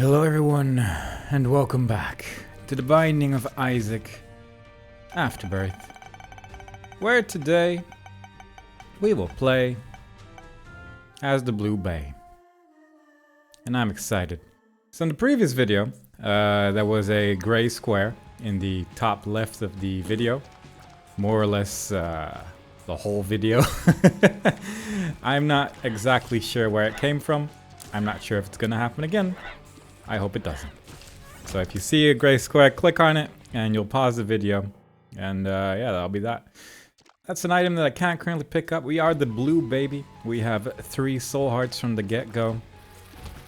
Hello everyone, and welcome back to the Binding of Isaac Afterbirth, where today we will play as the Blue Bay. And I'm excited. So in the previous video, there was a gray square in the top left of the video. More or less the whole video. I'm not exactly sure where it came from. I'm not sure if it's gonna happen again. I hope it doesn't. So if you see a gray square, click on it and you'll pause the video. And yeah, that'll be that. That's an item that I can't currently pick up. We are the Blue Baby. We have 3 soul hearts from the get-go.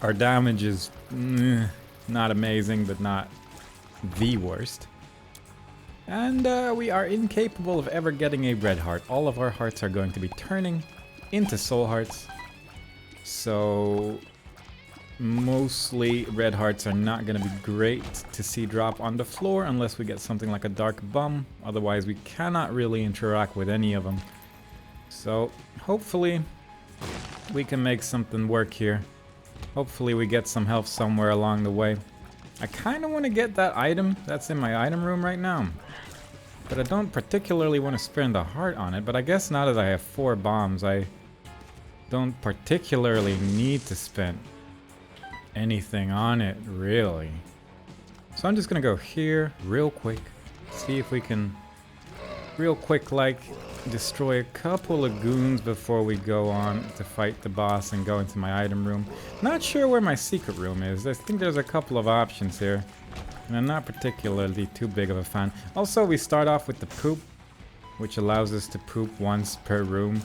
Our damage is not amazing, but not the worst. And we are incapable of ever getting a red heart. All of our hearts are going to be turning into soul hearts. So mostly red hearts are not going to be great to see drop on the floor unless we get something like a dark bum. Otherwise we cannot really interact with any of them. So hopefully we can make something work here. Hopefully we get some health somewhere along the way. I kind of want to get that item that's in my item room right now, but I don't particularly want to spend a heart on it. But I guess now that I have 4 bombs, I don't particularly need to spend anything on it, really. So I'm just gonna go here real quick, see if we can real quick like destroy a couple of goons before we go on to fight the boss and go into my item room. Not sure where my secret room is. I think there's a couple of options here, and I'm not particularly too big of a fan. Also, we start off with the poop, which allows us to poop once per room.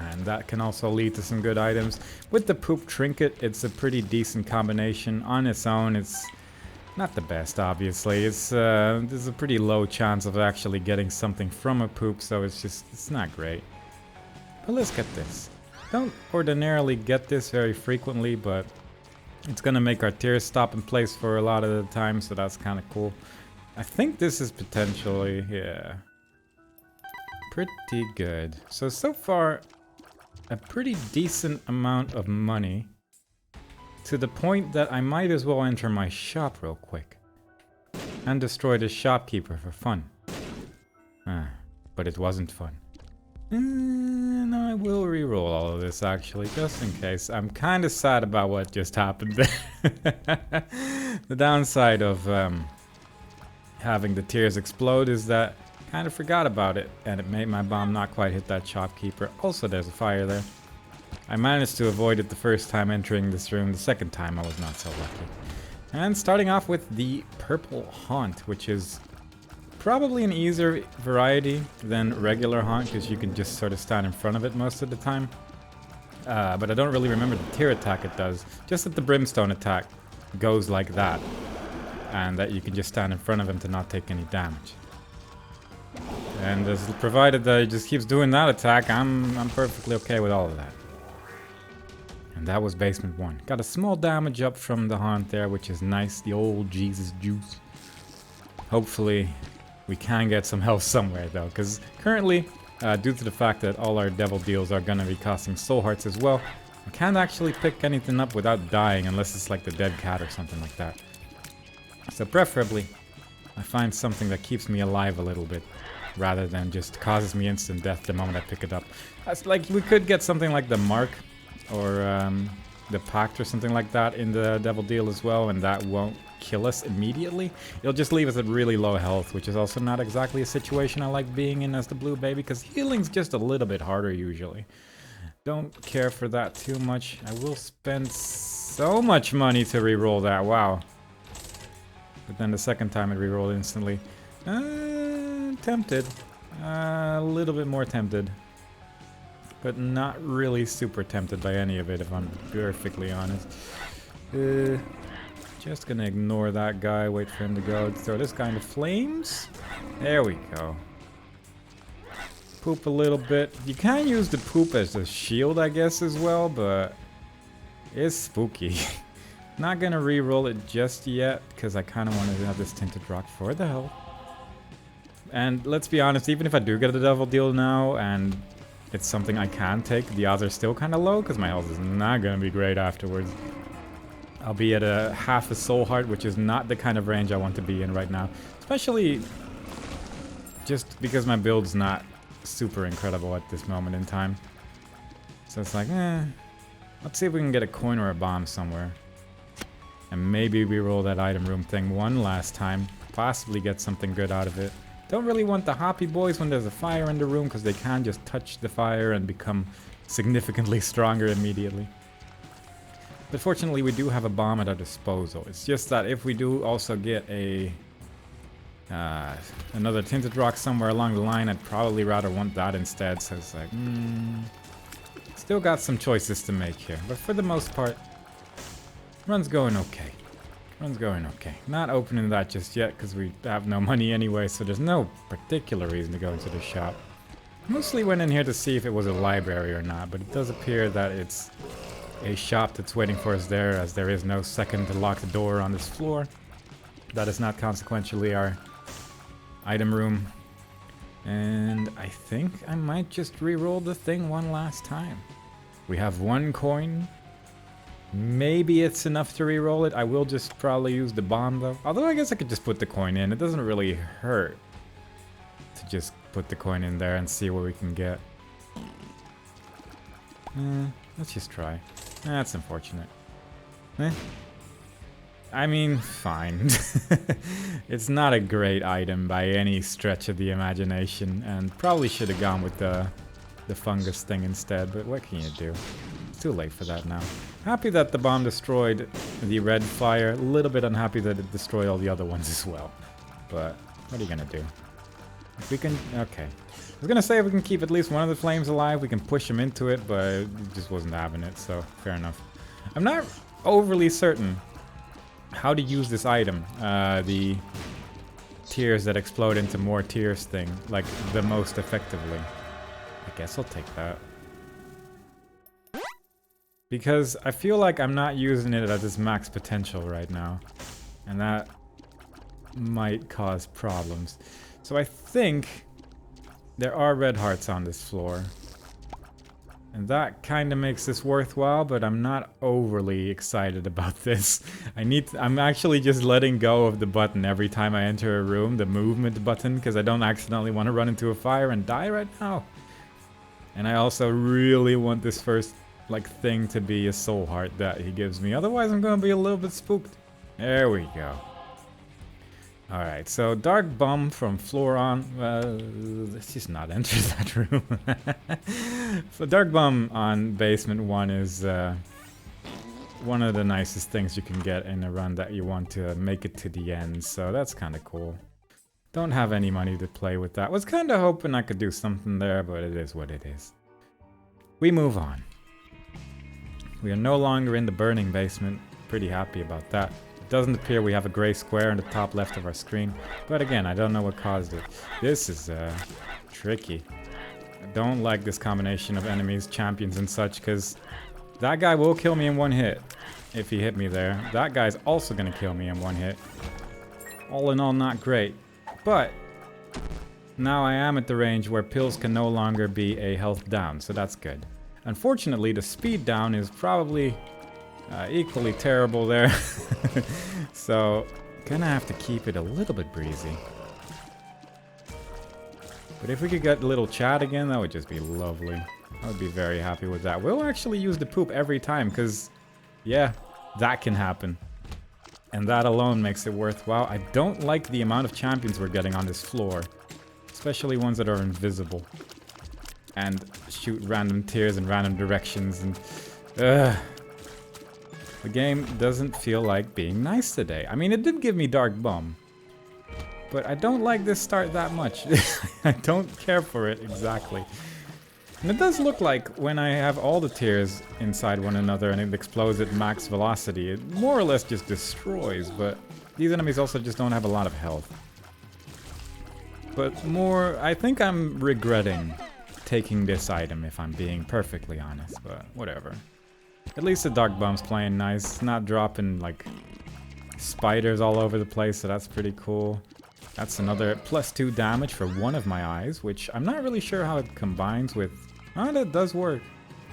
And that can also lead to some good items. With the poop trinket, it's a pretty decent combination. On its own, it's not the best, obviously. There's a pretty low chance of actually getting something from a poop, so it's not great. But let's get this. Don't ordinarily get this very frequently, but it's gonna make our tears stop in place for a lot of the time, so that's kind of cool. I think this is potentially, yeah, pretty good. So far, a pretty decent amount of money, to the point that I might as well enter my shop real quick and destroy the shopkeeper for fun. But it wasn't fun. And I will reroll all of this actually, just in case. I'm kind of sad about what just happened there. The downside of having the tears explode is that kind of forgot about it, and it made my bomb not quite hit that shopkeeper. Also, there's a fire there. I managed to avoid it the first time entering this room. The second time I was not so lucky. And starting off with the purple haunt, which is probably an easier variety than regular haunt, because you can just sort of stand in front of it most of the time. But I don't really remember the tear attack it does. Just that the brimstone attack goes like that, and that you can just stand in front of him to not take any damage. And provided that he just keeps doing that attack, I'm perfectly okay with all of that. And that was basement 1. Got a small damage up from the haunt there, which is nice. The old Jesus juice. Hopefully we can get some health somewhere though, because currently, due to the fact that all our devil deals are gonna be costing soul hearts as well, I can't actually pick anything up without dying unless it's like the dead cat or something like that. So preferably, I find something that keeps me alive a little bit, rather than just causes me instant death the moment I pick it up. Like, we could get something like the Mark, or the Pact or something like that in the Devil Deal as well, and that won't kill us immediately. It'll just leave us at really low health, which is also not exactly a situation I like being in as the Blue Baby, because healing's just a little bit harder usually. Don't care for that too much. I will spend so much money to reroll that, wow. But then the second time it rerolled instantly. Tempted. A little bit more tempted. But not really super tempted by any of it, if I'm perfectly honest. Just gonna ignore that guy, wait for him to go. Throw this guy into flames. There we go. Poop a little bit. You can use the poop as a shield, I guess, as well, but it's spooky. Not gonna re-roll it just yet, because I kind of want to have this tinted rock for the health. And let's be honest, even if I do get a devil deal now, and it's something I can take, the odds are still kind of low, because my health is not gonna be great afterwards. I'll be at a half a soul heart, which is not the kind of range I want to be in right now. Especially just because my build's not super incredible at this moment in time. So it's like, let's see if we can get a coin or a bomb somewhere. And maybe we roll that item room thing one last time. Possibly get something good out of it. Don't really want the hoppy boys when there's a fire in the room, because they can just touch the fire and become significantly stronger immediately. But fortunately we do have a bomb at our disposal. It's just that if we do also get a another tinted rock somewhere along the line, I'd probably rather want that instead. So it's like, still got some choices to make here. But for the most part, run's going okay. Run's going okay. Not opening that just yet because we have no money anyway, so there's no particular reason to go into the shop. Mostly went in here to see if it was a library or not, but it does appear that it's a shop that's waiting for us there, as there is no second to lock the door on this floor. That is not consequentially our item room. And I think I might just re-roll the thing one last time. We have one coin. Maybe it's enough to re-roll it. I will just probably use the bomb though. Although I guess I could just put the coin in. It doesn't really hurt to just put the coin in there and see what we can get. Let's just try. That's unfortunate. I mean, fine. It's not a great item by any stretch of the imagination, and probably should have gone with the fungus thing instead, but what can you do? It's too late for that now. Happy that the bomb destroyed the red fire, a little bit unhappy that it destroyed all the other ones as well. But what are you gonna do? If we can, okay. I was gonna say if we can keep at least one of the flames alive, we can push him into it, but it just wasn't having it, so fair enough. I'm not overly certain how to use this item, the tears that explode into more tears thing, like the most effectively. I guess I'll take that. Because I feel like I'm not using it at its max potential right now, and that might cause problems. So I think there are red hearts on this floor. And that kind of makes this worthwhile, but I'm not overly excited about this. I'm actually just letting go of the button every time I enter a room, the movement button, because I don't accidentally want to run into a fire and die right now. And I also really want this first, thing to be a soul heart that he gives me. Otherwise, I'm going to be a little bit spooked. There we go. Alright, so Dark Bum from floor on. Let's just not enter that room. So Dark Bum on basement 1 is one of the nicest things you can get in a run that you want to make it to the end. So that's kind of cool. Don't have any money to play with that. Was kind of hoping I could do something there, but it is what it is. We move on. We are no longer in the burning basement. Pretty happy about that. Doesn't appear we have a gray square in the top left of our screen, but again, I don't know what caused it. This is tricky. I don't like this combination of enemies, champions and such, because that guy will kill me in one hit if he hit me there. That guy's also gonna kill me in one hit. All in all, not great, but now I am at the range where pills can no longer be a health down, so that's good. Unfortunately, the speed down is probably equally terrible there. So, gonna have to keep it a little bit breezy. But if we could get a little chat again, that would just be lovely. I would be very happy with that. We'll actually use the poop every time, because, yeah, that can happen. And that alone makes it worthwhile. I don't like the amount of champions we're getting on this floor. Especially ones that are invisible. And shoot random tears in random directions, and... The game doesn't feel like being nice today. I mean, it did give me Dark Bum, but I don't like this start that much. I don't care for it exactly. And it does look like when I have all the tears inside one another and it explodes at max velocity, it more or less just destroys, but these enemies also just don't have a lot of health. But more, I think I'm regretting taking this item if I'm being perfectly honest, but whatever. At least the Dark Bum's playing nice. It's not dropping, spiders all over the place, so that's pretty cool. That's another +2 damage for one of my eyes, which I'm not really sure how it combines with... Oh, that does work.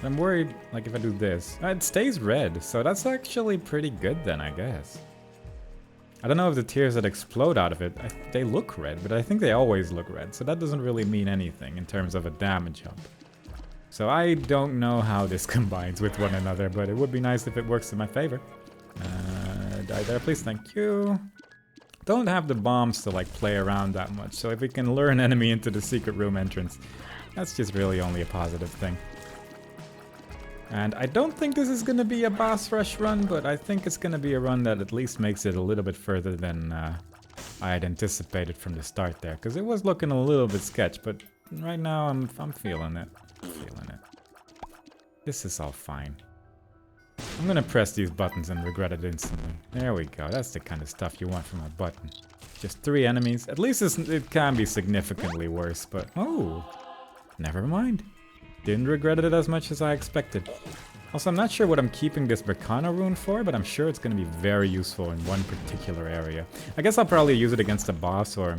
I'm worried, like, if I do this. It stays red, so that's actually pretty good then, I guess. I don't know if the tears that explode out of it, they look red, but I think they always look red, so that doesn't really mean anything in terms of a damage jump. So I don't know how this combines with one another, but it would be nice if it works in my favor. Die there, please, thank you. Don't have the bombs to, like, play around that much, so if we can lure an enemy into the secret room entrance, that's just really only a positive thing. And I don't think this is going to be a boss rush run, but I think it's going to be a run that at least makes it a little bit further than I had anticipated from the start there. Because it was looking a little bit sketch, but right now I'm feeling it. This is all fine. I'm going to press these buttons and regret it instantly. There we go. That's the kind of stuff you want from a button. Just 3 enemies. At least it can be significantly worse, but... Oh! Never mind. Didn't regret it as much as I expected. Also, I'm not sure what I'm keeping this Berkana rune for, but I'm sure it's going to be very useful in one particular area. I guess I'll probably use it against a boss, or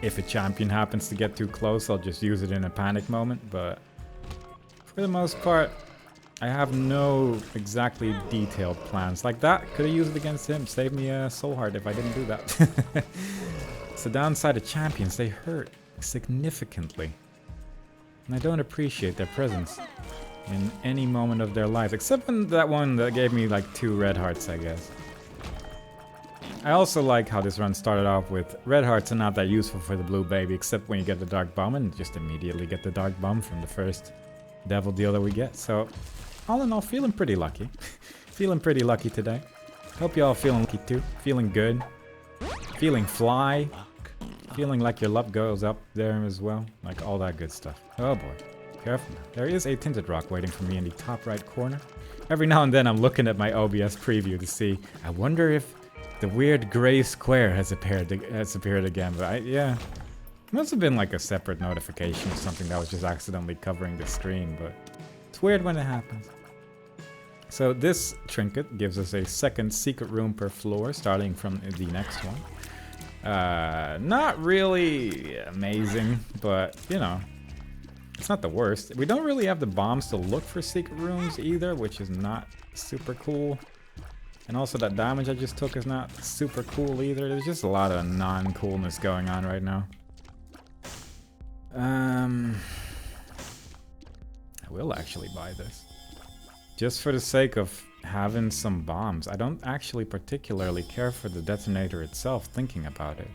if a champion happens to get too close, I'll just use it in a panic moment, but for the most part, I have no exactly detailed plans. Like that, could have used it against him, save me a soul heart if I didn't do that. It's the downside of champions, they hurt significantly. And I don't appreciate their presence in any moment of their lives, except in that one that gave me like 2 red hearts, I guess. I also like how this run started off with red hearts are not that useful for the blue baby, except when you get the dark bomb and just immediately get the dark bomb from the first devil deal that we get. So, all in all, feeling pretty lucky. Feeling pretty lucky today. Hope y'all feeling lucky too. Feeling good. Feeling fly. Feeling like your luck goes up there as well. Like all that good stuff. Oh boy. Careful now. There is a tinted rock waiting for me in the top right corner. Every now and then I'm looking at my OBS preview to see, I wonder if the weird gray square has appeared again. But yeah. It must have been like a separate notification or something that was just accidentally covering the screen, but it's weird when it happens. So this trinket gives us a second secret room per floor, starting from the next one. Not really amazing, but, you know, it's not the worst. We don't really have the bombs to look for secret rooms either, which is not super cool. And also that damage I just took is not super cool either. There's just a lot of non-coolness going on right now. I will actually buy this. Just for the sake of having some bombs. I don't actually particularly care for the detonator itself, thinking about it.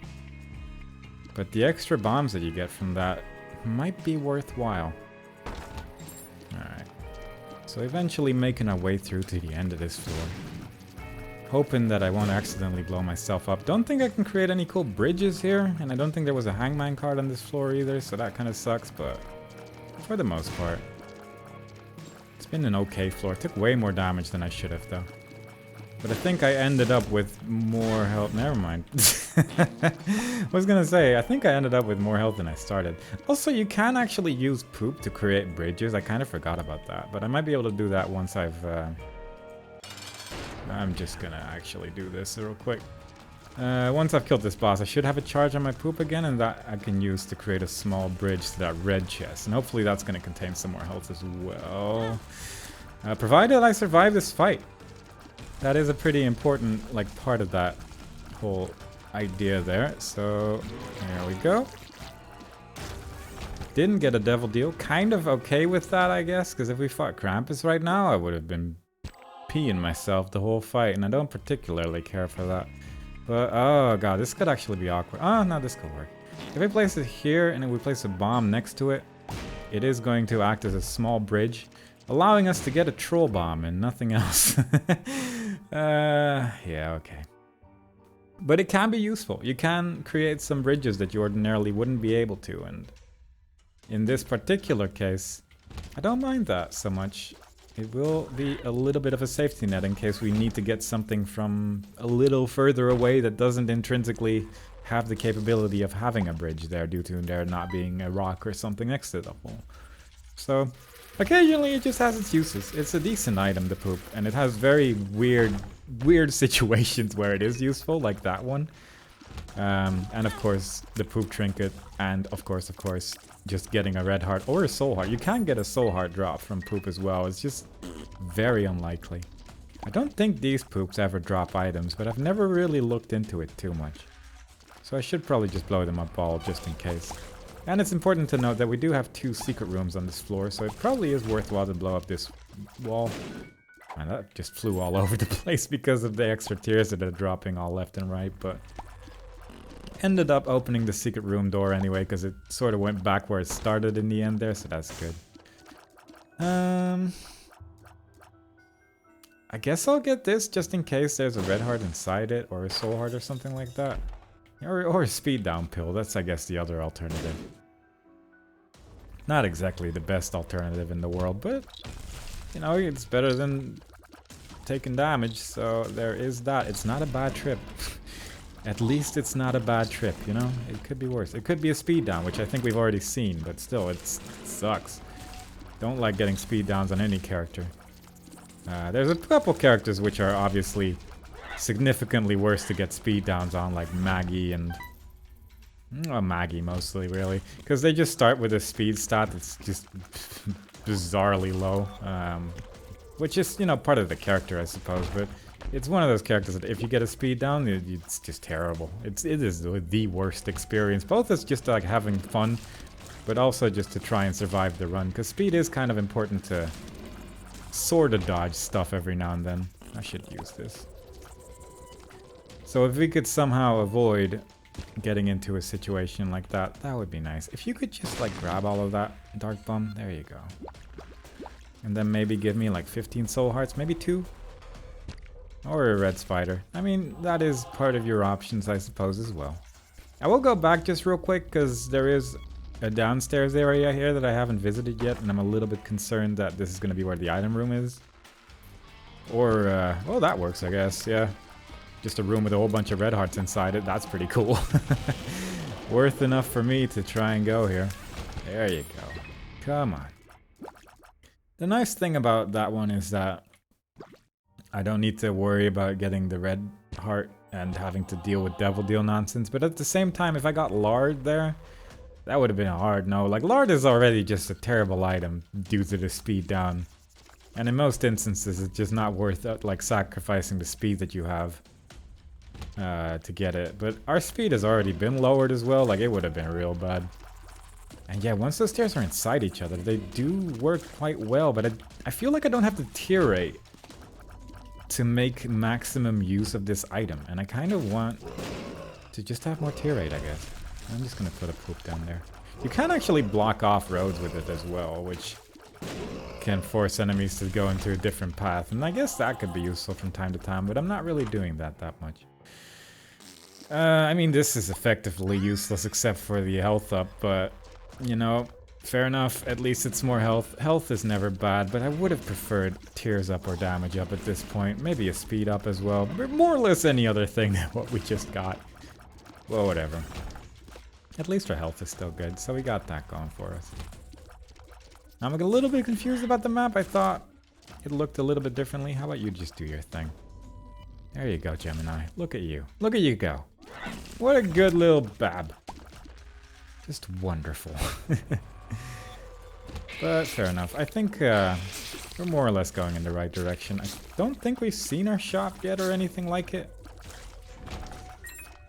But the extra bombs that you get from that might be worthwhile. Alright. So eventually making our way through to the end of this floor. Hoping that I won't accidentally blow myself up. Don't think I can create any cool bridges here, and I don't think there was a hangman card on this floor either, so that kind of sucks, but for the most part, it's been an okay floor. It took way more damage than I should have, though. But I think I ended up with more health. Never mind. I was gonna say, I think I ended up with more health than I started. Also, you can actually use poop to create bridges. I kind of forgot about that, but I might be able to do that once I've... I'm just gonna actually do this real quick. Once I've killed this boss, I should have a charge on my poop again, and that I can use to create a small bridge to that red chest. And hopefully that's gonna contain some more health as well. Provided I survive this fight. That is a pretty important, like, part of that whole idea there. So, there we go. Didn't get a devil deal. Kind of okay with that, I guess, because if we fought Krampus right now, I would have been peeing myself the whole fight, and I don't particularly care for that. But, oh god, this could actually be awkward. Oh, no, this could work. If we place it here, and if we place a bomb next to it, it is going to act as a small bridge, allowing us to get a troll bomb and nothing else. Yeah, okay. But it can be useful. You can create some bridges that you ordinarily wouldn't be able to, and in this particular case, I don't mind that so much. It will be a little bit of a safety net in case we need to get something from a little further away that doesn't intrinsically have the capability of having a bridge there due to there not being a rock or something next to the hole. So, occasionally it just has its uses. It's a decent item, the poop, and it has very weird situations where it is useful, like that one. And of course, the poop trinket, and of course, just getting a red heart or a soul heart. You can get a soul heart drop from poop as well. It's just very unlikely. I don't think these poops ever drop items, but I've never really looked into it too much. So I should probably just blow them up all just in case. And it's important to note that we do have 2 secret rooms on this floor, so it probably is worthwhile to blow up this wall. Man, that just flew all over the place because of the extra tears that are dropping all left and right, but ended up opening the secret room door anyway, because it sort of went back where it started in the end there, so that's good. I guess I'll get this just in case there's a red heart inside it, or a soul heart or something like that. Or a speed down pill, that's I guess the other alternative. Not exactly the best alternative in the world, but you know, it's better than taking damage, so there is that. It's not a bad trip. At least it's not a bad trip, you know? It could be worse. It could be a speed down, which I think we've already seen, but still, it sucks. Don't like getting speed downs on any character. There's a couple characters which are obviously significantly worse to get speed downs on, like Maggie and... Well, Maggie mostly, really. Because they just start with a speed stat that's just bizarrely low. Which is, you know, part of the character, I suppose, but it's one of those characters that if you get a speed down, it's just terrible. It is the worst experience, both as just like having fun, but also just to try and survive the run, because speed is kind of important to sort of dodge stuff every now and then. I should use this. So if we could somehow avoid getting into a situation like that, that would be nice. If you could just like grab all of that Dark Bum, there you go. And then maybe give me like 15 soul hearts, maybe 2? Or a red spider. I mean, that is part of your options, I suppose, as well. I will go back just real quick, because there is a downstairs area here that I haven't visited yet, and I'm a little bit concerned that this is going to be where the item room is. Or, well, that works, I guess, yeah. Just a room with a whole bunch of red hearts inside it. That's pretty cool. Worth enough for me to try and go here. There you go. Come on. The nice thing about that one is that I don't need to worry about getting the red heart and having to deal with devil deal nonsense. But at the same time, if I got lard there, that would have been a hard no. Like, lard is already just a terrible item due to the speed down. And in most instances, it's just not worth it, like sacrificing the speed that you have to get it. But our speed has already been lowered as well. Like, it would have been real bad. And yeah, once those stairs are inside each other, they do work quite well. But I feel like I don't have the tear rate to make maximum use of this item. And I kind of want to just have more tear rate, I guess. I'm just going to put a poop down there. You can actually block off roads with it as well, which can force enemies to go into a different path. And I guess that could be useful from time to time, but I'm not really doing that much. I mean, this is effectively useless except for the health up, but, you know, fair enough. At least it's more health. Health is never bad, but I would have preferred tears up or damage up at this point. Maybe a speed up as well, but more or less any other thing than what we just got. Well, whatever. At least our health is still good, so we got that going for us. I'm a little bit confused about the map. I thought it looked a little bit differently. How about you just do your thing? There you go, Gemini. Look at you. Look at you go. What a good little bab. Just wonderful. But fair enough. I think we're more or less going in the right direction. I don't think we've seen our shop yet or anything like it.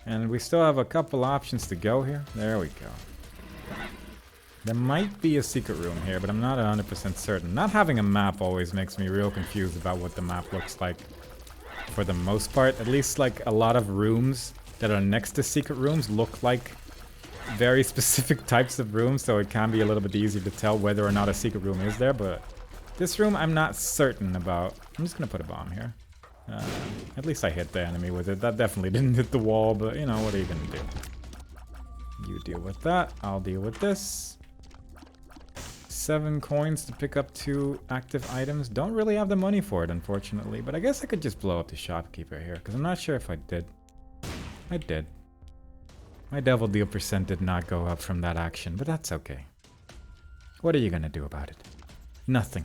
And we still have a couple options to go here. There we go. There might be a secret room here, but I'm not 100% certain. Not having a map always makes me real confused about what the map looks like. For the most part, at least like a lot of rooms that are next to secret rooms look like very specific types of rooms, so it can be a little bit easier to tell whether or not a secret room is there, but this room I'm not certain about. I'm just gonna put a bomb here. At least I hit the enemy with it. That definitely didn't hit the wall, but you know, what are you gonna do? You deal with that, I'll deal with this. 7 coins to pick up 2 active items. Don't really have the money for it, unfortunately, but I guess I could just blow up the shopkeeper here, because I'm not sure if I did. I did. My devil deal percent did not go up from that action, but that's okay. What are you gonna do about it? Nothing.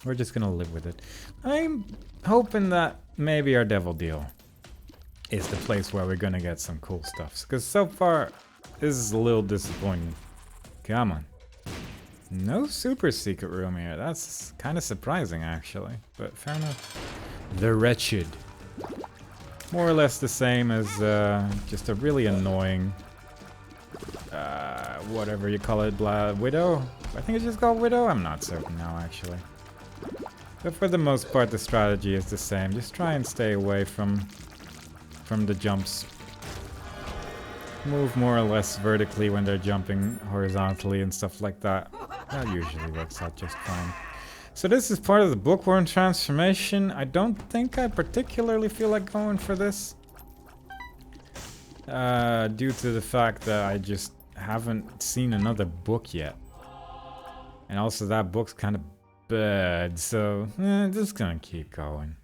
We're just gonna live with it. I'm hoping that maybe our devil deal is the place where we're gonna get some cool stuff. Because so far, this is a little disappointing. Come on. No super secret room here. That's kind of surprising, actually. But fair enough. The Wretched. More or less the same as just a really annoying... whatever you call it, Widow? I think it's just called Widow? I'm not certain now, actually. But for the most part, the strategy is the same. Just try and stay away from the jumps. Move more or less vertically when they're jumping horizontally and stuff like that. That usually works out just fine. So this is part of the Bookworm transformation. I don't think I particularly feel like going for this. Due to the fact that I just haven't seen another book yet. And also that book's kind of bad, so just gonna keep going.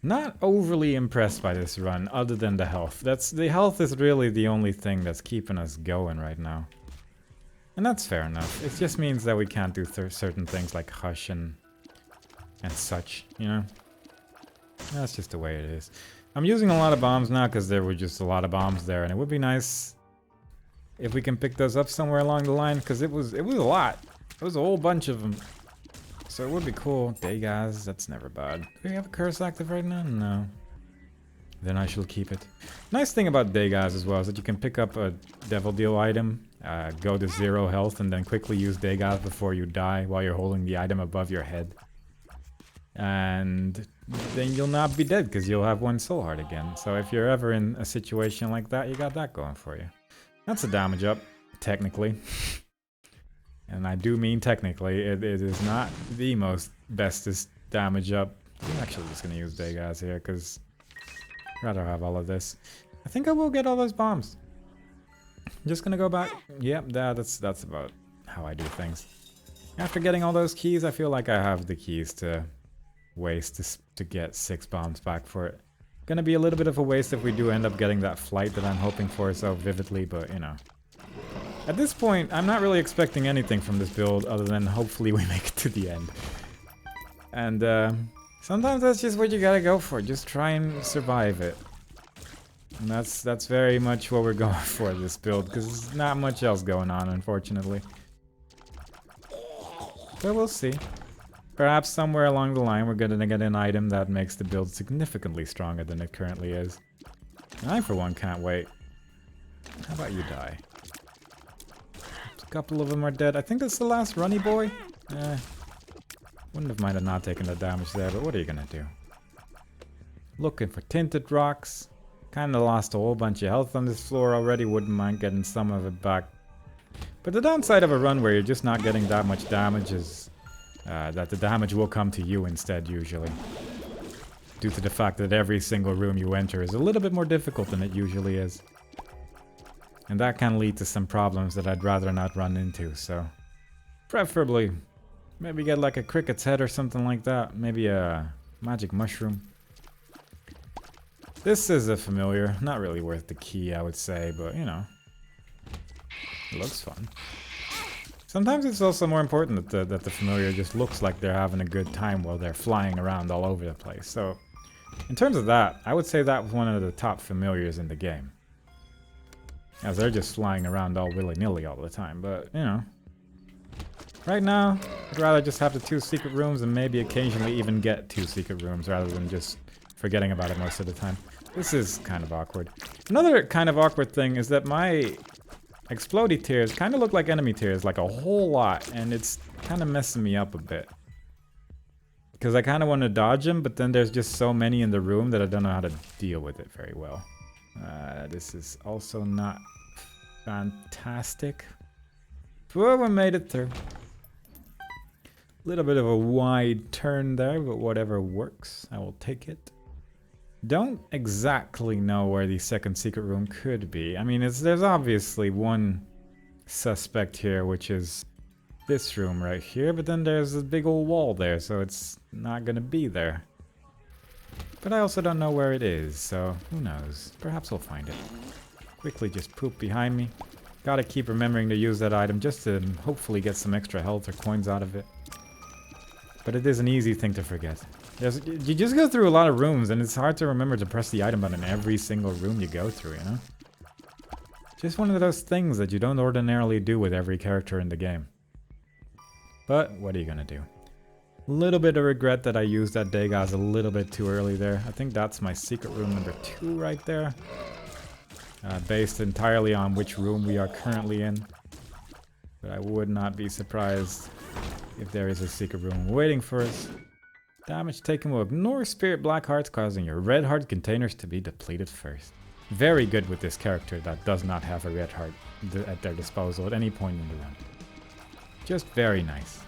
Not overly impressed by this run, other than the health. The health is really the only thing that's keeping us going right now. And that's fair enough. It just means that we can't do certain things like Hush and such, you know? That's just the way it is. I'm using a lot of bombs now because there were just a lot of bombs there, and it would be nice if we can pick those up somewhere along the line, because it was a lot. It was a whole bunch of them. So it would be cool. Day guys, that's never bad. Do we have a curse active right now? No. Then I shall keep it. Nice thing about Day guys as well is that you can pick up a Devil Deal item, go to 0 health, and then quickly use Day guys before you die while you're holding the item above your head. And then you'll not be dead because you'll have 1 soul heart again. So if you're ever in a situation like that, you got that going for you. That's a damage up, technically. And I do mean technically, it is not the most bestest damage up. I'm actually just gonna use Day guys here because I'd rather have all of this. I think I will get all those bombs. Just gonna go back. Yep, that's about how I do things. After getting all those keys, I feel like I have the keys to waste to get 6 bombs back for it. Gonna be a little bit of a waste if we do end up getting that flight that I'm hoping for so vividly, but you know. At this point, I'm not really expecting anything from this build other than hopefully we make it to the end. And sometimes that's just what you gotta go for. Just try and survive it. And that's very much what we're going for this build, because there's not much else going on, unfortunately. But we'll see. Perhaps somewhere along the line we're gonna get an item that makes the build significantly stronger than it currently is. And I, for one, can't wait. How about you die? A couple of them are dead. I think that's the last runny boy. Wouldn't have minded not taking the damage there, but what are you gonna do? Looking for tinted rocks. Kinda lost a whole bunch of health on this floor already. Wouldn't mind getting some of it back. But the downside of a run where you're just not getting that much damage is that the damage will come to you instead, usually. Due to the fact that every single room you enter is a little bit more difficult than it usually is. And that can lead to some problems that I'd rather not run into, so... Preferably, maybe get like a cricket's head or something like that. Maybe a magic mushroom. This is a familiar. Not really worth the key, I would say, but you know. It looks fun. Sometimes it's also more important that the familiar just looks like they're having a good time while they're flying around all over the place. So, in terms of that, I would say that was one of the top familiars in the game. As they're just flying around all willy-nilly all the time, but, you know. Right now, I'd rather just have the 2 secret rooms and maybe occasionally even get 2 secret rooms rather than just forgetting about it most of the time. This is kind of awkward. Another kind of awkward thing is that my explodey tears kind of look like enemy tears, like a whole lot, and it's kind of messing me up a bit. Because I kind of want to dodge them, but then there's just so many in the room that I don't know how to deal with it very well. This is also not fantastic. But we made it through. Little bit of a wide turn there, but whatever works, I will take it. Don't exactly know where the second secret room could be. I mean, there's obviously one suspect here, which is this room right here, but then there's a big old wall there, so it's not gonna be there. But I also don't know where it is, so who knows. Perhaps we'll find it. Quickly just poop behind me. Gotta keep remembering to use that item just to hopefully get some extra health or coins out of it. But it is an easy thing to forget. You just go through a lot of rooms, and it's hard to remember to press the item button in every single room you go through, you know? Just one of those things that you don't ordinarily do with every character in the game. But what are you gonna do? A little bit of regret that I used that Degas a little bit too early there. I think that's my secret room number 2 right there. Based entirely on which room we are currently in. But I would not be surprised if there is a secret room waiting for us. Damage taken will ignore spirit black hearts, causing your red heart containers to be depleted first. Very good with this character that does not have a red heart at their disposal at any point in the run. Just very nice.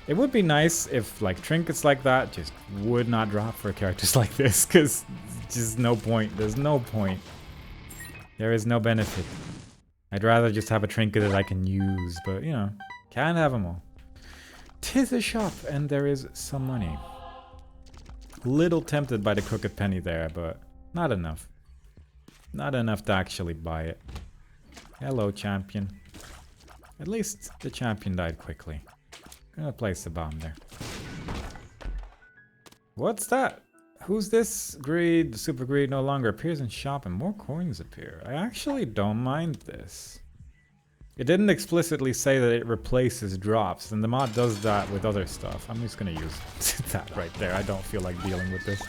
It would be nice if like trinkets like that just would not drop for characters like this, because just no point. There's no point. There is no benefit. I'd rather just have a trinket that I can use, but you know, can't have them all. 'Tis a shop, and there is some money. Little tempted by the crooked penny there, but not enough. Not enough to actually buy it. Hello, champion. At least the champion died quickly. I'm gonna place the bomb there. What's that? Who's this? Greed, super greed no longer appears in shop and more coins appear. I actually don't mind this. It didn't explicitly say that it replaces drops, and the mod does that with other stuff. I'm just gonna use that right there. I don't feel like dealing with this.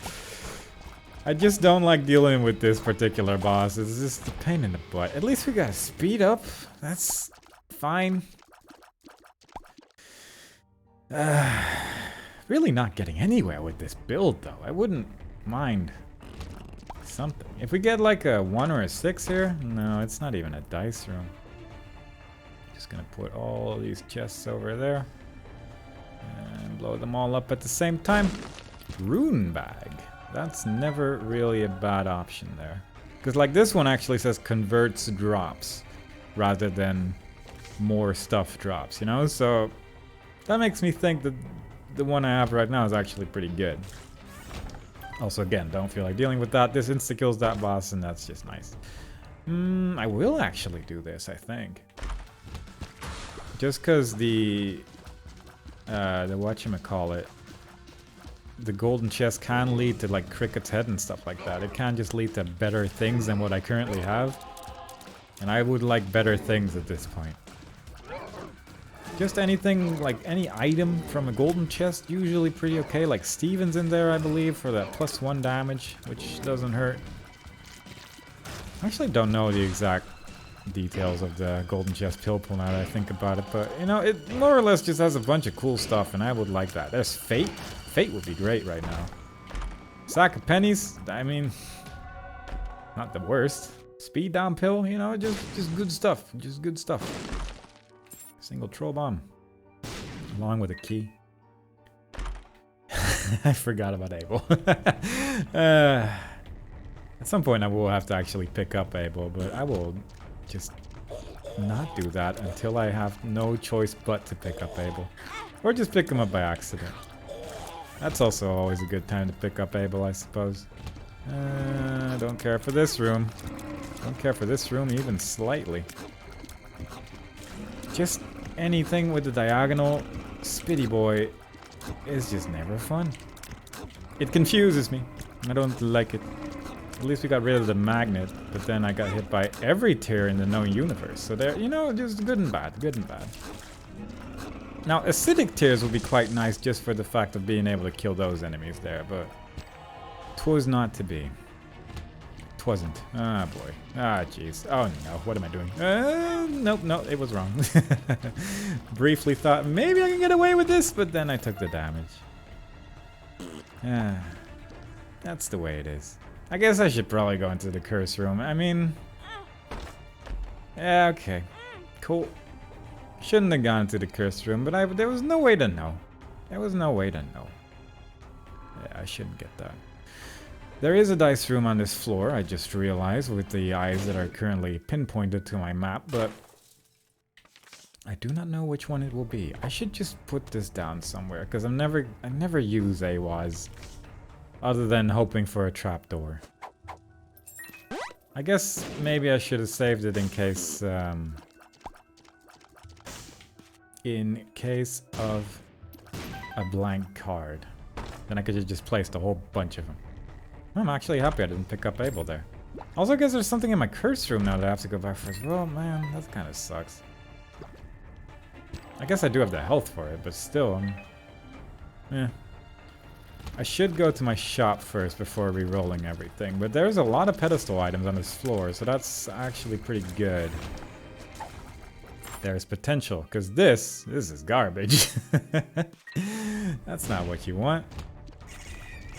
I just don't like dealing with this particular boss. It's just a pain in the butt. At least we got speed up. That's fine. Really not getting anywhere with this build, though. I wouldn't mind something. If we get like a 1 or a 6 here, no, it's not even a dice room. Just gonna put all these chests over there and blow them all up at the same time. Rune bag. That's never really a bad option there. Because like this one actually says converts drops rather than more stuff drops, you know? So that makes me think that the one I have right now is actually pretty good. Also, again, don't feel like dealing with that. This insta-kills that boss, and that's just nice. I will actually do this, I think. Just because the whatchamacallit, the golden chest can lead to like Cricket's head and stuff like that. It can just lead to better things than what I currently have. And I would like better things at this point. Just anything, like any item from a golden chest, usually pretty okay. Like Steven's in there, I believe, for that +1 damage, which doesn't hurt. I actually don't know the exact details of the golden chest pill pool now that I think about it, but you know, it more or less just has a bunch of cool stuff, and I would like that. There's Fate. Fate would be great right now. Sack of pennies, I mean, not the worst. Speed down pill, you know, just good stuff. Just good stuff. Single troll bomb. Along with a key. I forgot about Abel. At some point I will have to actually pick up Abel, but I will just not do that until I have no choice but to pick up Abel. Or just pick him up by accident. That's also always a good time to pick up Abel, I suppose. Don't care for this room. Don't care for this room even slightly. Just anything with the diagonal Spitty Boy is just never fun. It confuses me. I don't like it. At least we got rid of the magnet, but then I got hit by every tier in the known universe. So there, you know, just good and bad, good and bad. Now, acidic tiers would be quite nice just for the fact of being able to kill those enemies there, but 'twas not to be. 'Twasn't. Ah, boy. Ah, jeez. Oh, no. What am I doing? Nope, no, it was wrong. Briefly thought maybe I can get away with this, but then I took the damage. Ah, that's the way it is. I guess I should probably go into the curse room. I mean... yeah, okay. Cool. Shouldn't have gone to the curse room, but there was no way to know. There was no way to know. Yeah, I shouldn't get that. There is a dice room on this floor, I just realized, with the eyes that are currently pinpointed to my map, but I do not know which one it will be. I should just put this down somewhere, because I never use AWAS other than hoping for a trapdoor. I guess maybe I should have saved it in case of a blank card. Then I could have just placed a whole bunch of them. I'm actually happy I didn't pick up Abel there. Also, I guess there's something in my curse room now that I have to go back for as well. Man, that kind of sucks. I guess I do have the health for it, but still, yeah. I should go to my shop first before re-rolling everything, but there's a lot of pedestal items on this floor, so that's actually pretty good. There's potential, because this is garbage. That's not what you want.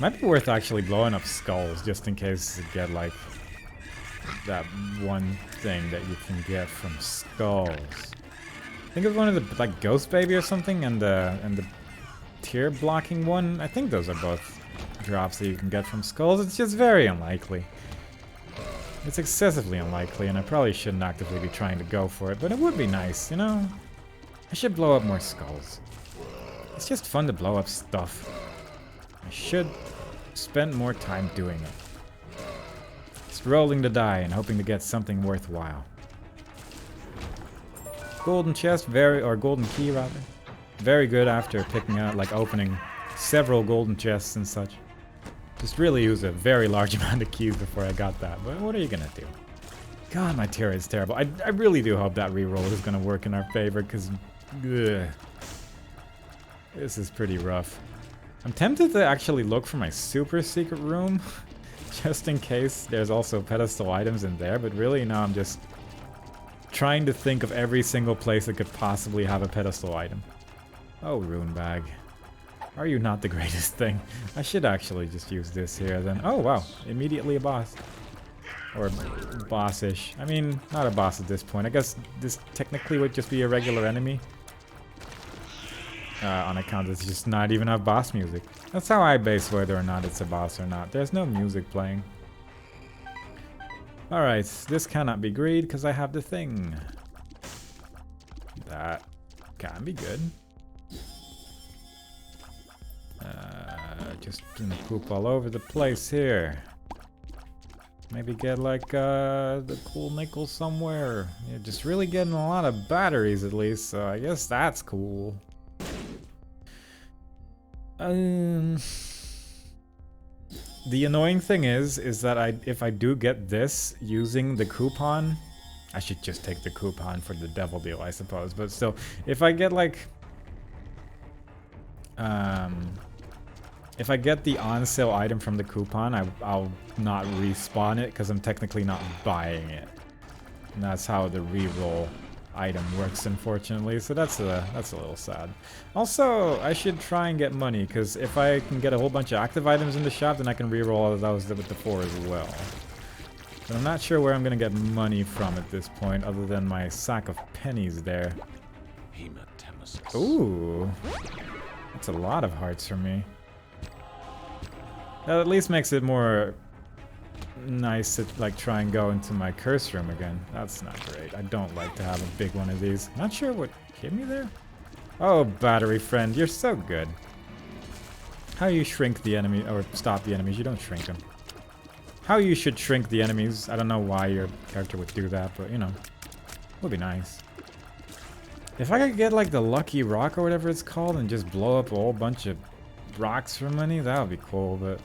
Might be worth actually blowing up skulls, just in case you get, like, that one thing that you can get from skulls. Think of one of the, like, Ghost Baby or something, and the tear blocking one. I think those are both drops that you can get from skulls. It's just very unlikely. It's excessively unlikely, and I probably shouldn't actively be trying to go for it, but it would be nice, you know? I should blow up more skulls. It's just fun to blow up stuff. I should spend more time doing it. Just rolling the die and hoping to get something worthwhile. Golden chest, or golden key rather. Very good after picking out, like opening several golden chests and such. Just really used a very large amount of keys before I got that, but what are you gonna do? God, my tier is terrible. I really do hope that reroll is gonna work in our favor, because this is pretty rough. I'm tempted to actually look for my super secret room, just in case there's also pedestal items in there, but really now I'm just trying to think of every single place that could possibly have a pedestal item. Oh, rune bag. Are you not the greatest thing? I should actually just use this here then. Oh wow, immediately a boss. Or boss-ish. I mean, not a boss at this point. I guess this technically would just be a regular enemy. On account it's just not even have boss music. That's how I base whether or not it's a boss or not. There's no music playing. Alright, this cannot be greed because I have the thing. That can be good. Just gonna poop all over the place here. Maybe get like the cool nickel somewhere. Yeah, just really getting a lot of batteries at least, so I guess that's cool. The annoying thing is that if I do get this using the coupon, I should just take the coupon for the devil deal, I suppose. But still, if I get like if I get the on sale item from the coupon, I'll not respawn it because I'm technically not buying it. And that's how the reroll item works, unfortunately. So that's a little sad. Also, I should try and get money because if I can get a whole bunch of active items in the shop, then I can reroll all of those with the 4 as well. But I'm not sure where I'm gonna get money from at this point, other than my sack of pennies there. Ooh, that's a lot of hearts for me. That at least makes it more nice to like try and go into my curse room again. That's not great. I don't like to have a big one of these. Not sure what hit me there. Oh, battery friend, you're so good. How you shrink the enemy or stop the enemies? You don't shrink them. How you should shrink the enemies? I don't know why your character would do that, but you know, would be nice. If I could get like the lucky rock or whatever it's called and just blow up a whole bunch of rocks for money, that would be cool, but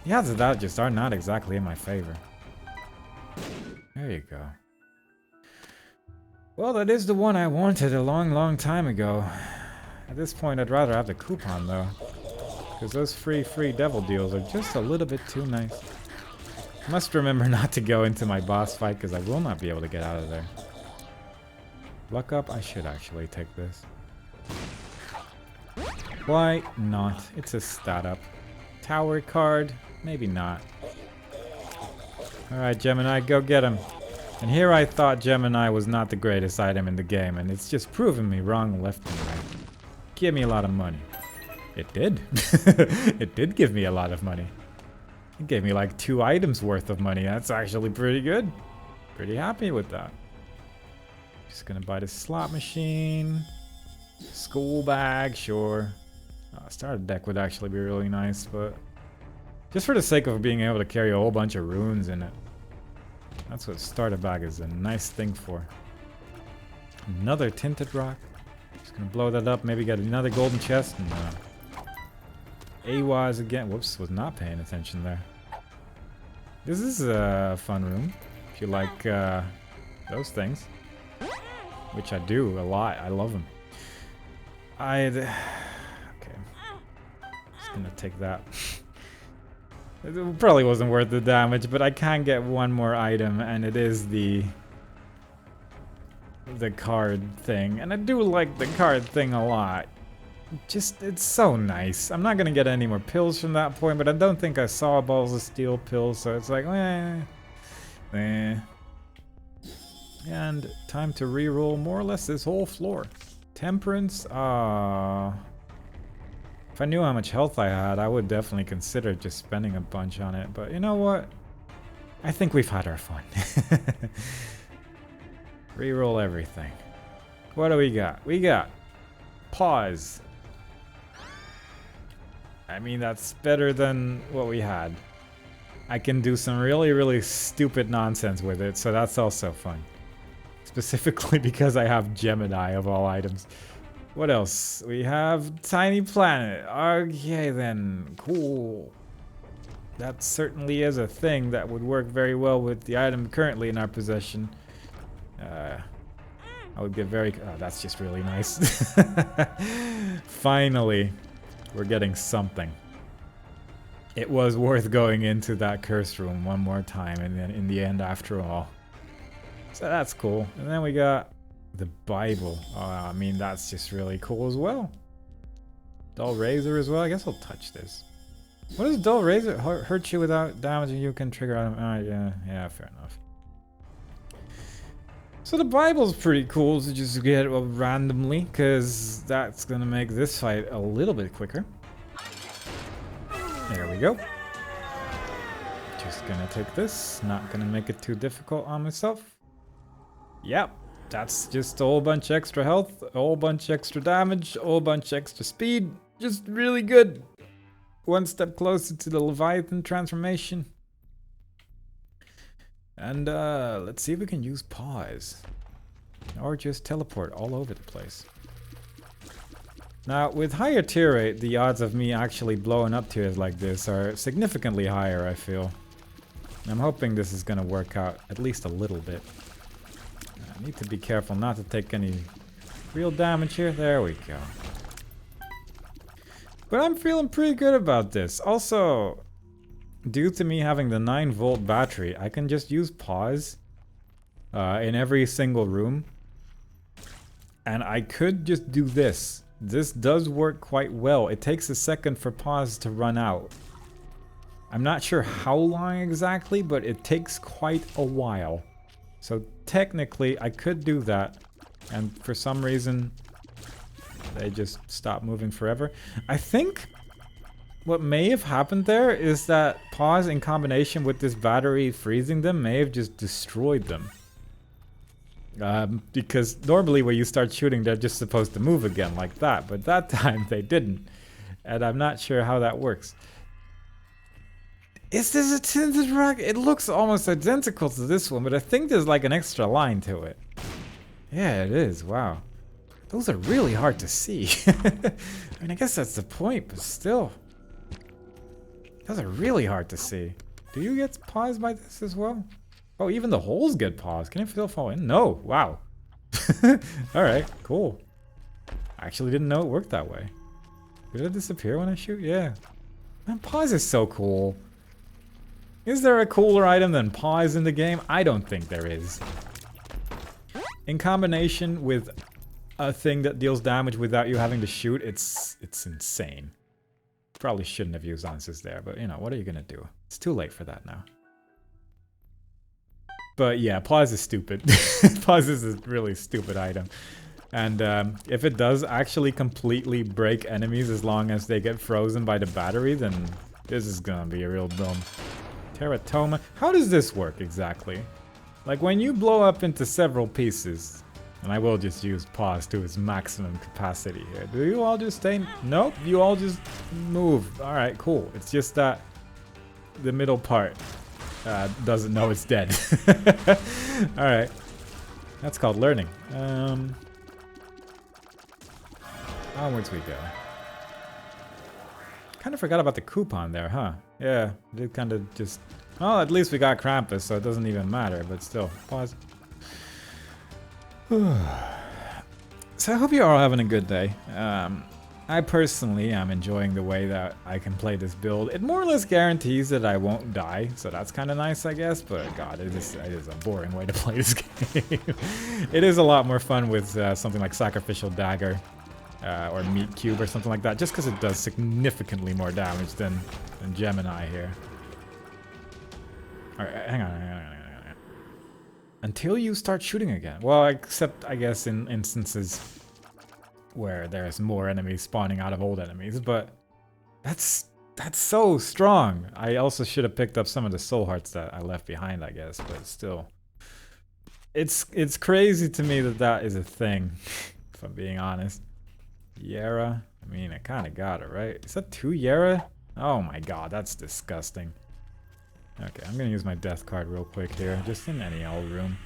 the odds of that just are not exactly in my favor. There you go. Well, that is the one I wanted a long time ago. At this point, I'd rather have the coupon, though. Because those free devil deals are just a little bit too nice. I must remember not to go into my boss fight, because I will not be able to get out of there. Luck up, I should actually take this. Why not? It's a stat up. Tower card? Maybe not. Alright, Gemini, go get him. And here I thought Gemini was not the greatest item in the game, and it's just proven me wrong left and right. Give me a lot of money. It did. It did give me a lot of money. It gave me like 2 items worth of money. That's actually pretty good. Pretty happy with that. Just gonna buy the slot machine. School bag, sure. Starter deck would actually be really nice, but just for the sake of being able to carry a whole bunch of runes in it. That's what starter bag is a nice thing for. Another tinted rock. Just gonna blow that up, maybe get another golden chest. No. AWAS again. Whoops, was not paying attention there. This is a fun room. If you like those things. Which I do a lot. I love them. Okay. Just gonna take that. It probably wasn't worth the damage, but I can get one more item, and it is the card thing. And I do like the card thing a lot. Just, it's so nice. I'm not gonna get any more pills from that point, but I don't think I saw balls of steel pills, so it's like, eh. And time to re-roll more or less this whole floor. Temperance, if I knew how much health I had, I would definitely consider just spending a bunch on it. But you know what? I think we've had our fun. Reroll everything. What do we got? We got pause. I mean, that's better than what we had. I can do some really, really stupid nonsense with it, so that's also fun. Specifically because I have Gemini of all items. What else? We have Tiny Planet. Okay then, cool. That certainly is a thing that would work very well with the item currently in our possession. I would get very... Oh, that's just really nice. Finally, we're getting something. It was worth going into that cursed room one more time, and then in the end, after all. So that's cool. And then we got the Bible. I mean, that's just really cool as well. Dull Razor as well. I guess I'll touch this. What does Dull Razor hurt you without damaging you? Can trigger item. Yeah, fair enough. So the Bible's pretty cool to just get randomly, because that's gonna make this fight a little bit quicker. There we go. Just gonna take this. Not gonna make it too difficult on myself. Yep, that's just a whole bunch extra health, a whole bunch extra damage, a whole bunch extra speed. Just really good. One step closer to the Leviathan transformation. And let's see if we can use pause. Or just teleport all over the place. Now, with higher tier rate, the odds of me actually blowing up tiers like this are significantly higher, I feel. I'm hoping this is gonna work out at least a little bit. I need to be careful not to take any real damage here. There we go. But I'm feeling pretty good about this. Also, due to me having the 9-volt battery, I can just use pause in every single room. And I could just do this. This does work quite well. It takes a second for pause to run out. I'm not sure how long exactly, but it takes quite a while. So technically, I could do that. And for some reason, they just stop moving forever. I think what may have happened there is that pause in combination with this battery freezing them may have just destroyed them. Because normally when you start shooting, they're just supposed to move again like that. But that time they didn't. And I'm not sure how that works. Is this a tinted rock? It looks almost identical to this one, but I think there's like an extra line to it. Yeah, it is. Wow. Those are really hard to see. I mean, I guess that's the point, but still. Those are really hard to see. Do you get paused by this as well? Oh, even the holes get paused. Can it still fall in? No. Wow. Alright, cool. I actually didn't know it worked that way. Did it disappear when I shoot? Yeah. Man, pause is so cool. Is there a cooler item than pause in the game? I don't think there is. In combination with a thing that deals damage without you having to shoot, it's insane. Probably shouldn't have used answers there, but you know, what are you gonna do? It's too late for that now. But yeah, pause is stupid. Pause is a really stupid item. And if it does actually completely break enemies as long as they get frozen by the battery, then this is gonna be a real dumb. Teratoma. How does this work exactly? Like when you blow up into several pieces, and I will just use pause to its maximum capacity here. Do you all just stay? Nope, you all just move. Alright, cool. It's just that the middle part doesn't know it's dead. Alright. That's called learning. Onwards we go. Kind of forgot about the coupon there, huh? Yeah, did kind of just... Well, at least we got Krampus, so it doesn't even matter, but still. Pause. So I hope you're all having a good day. I personally am enjoying the way that I can play this build. It more or less guarantees that I won't die, so that's kind of nice, I guess. But god, it is a boring way to play this game. It is a lot more fun with something like Sacrificial Dagger or Meat Cube or something like that, just because it does significantly more damage than Gemini here. All right, hang on. Until you start shooting again. Well, except I guess in instances where there's more enemies spawning out of old enemies, but that's so strong. I also should have picked up some of the soul hearts that I left behind, I guess, but still. It's crazy to me that that is a thing, if I'm being honest. Yara? I mean, I kind of got it, right? Is that 2 Yara? Oh my god, that's disgusting. Okay, I'm gonna use my death card real quick here, just in any old room.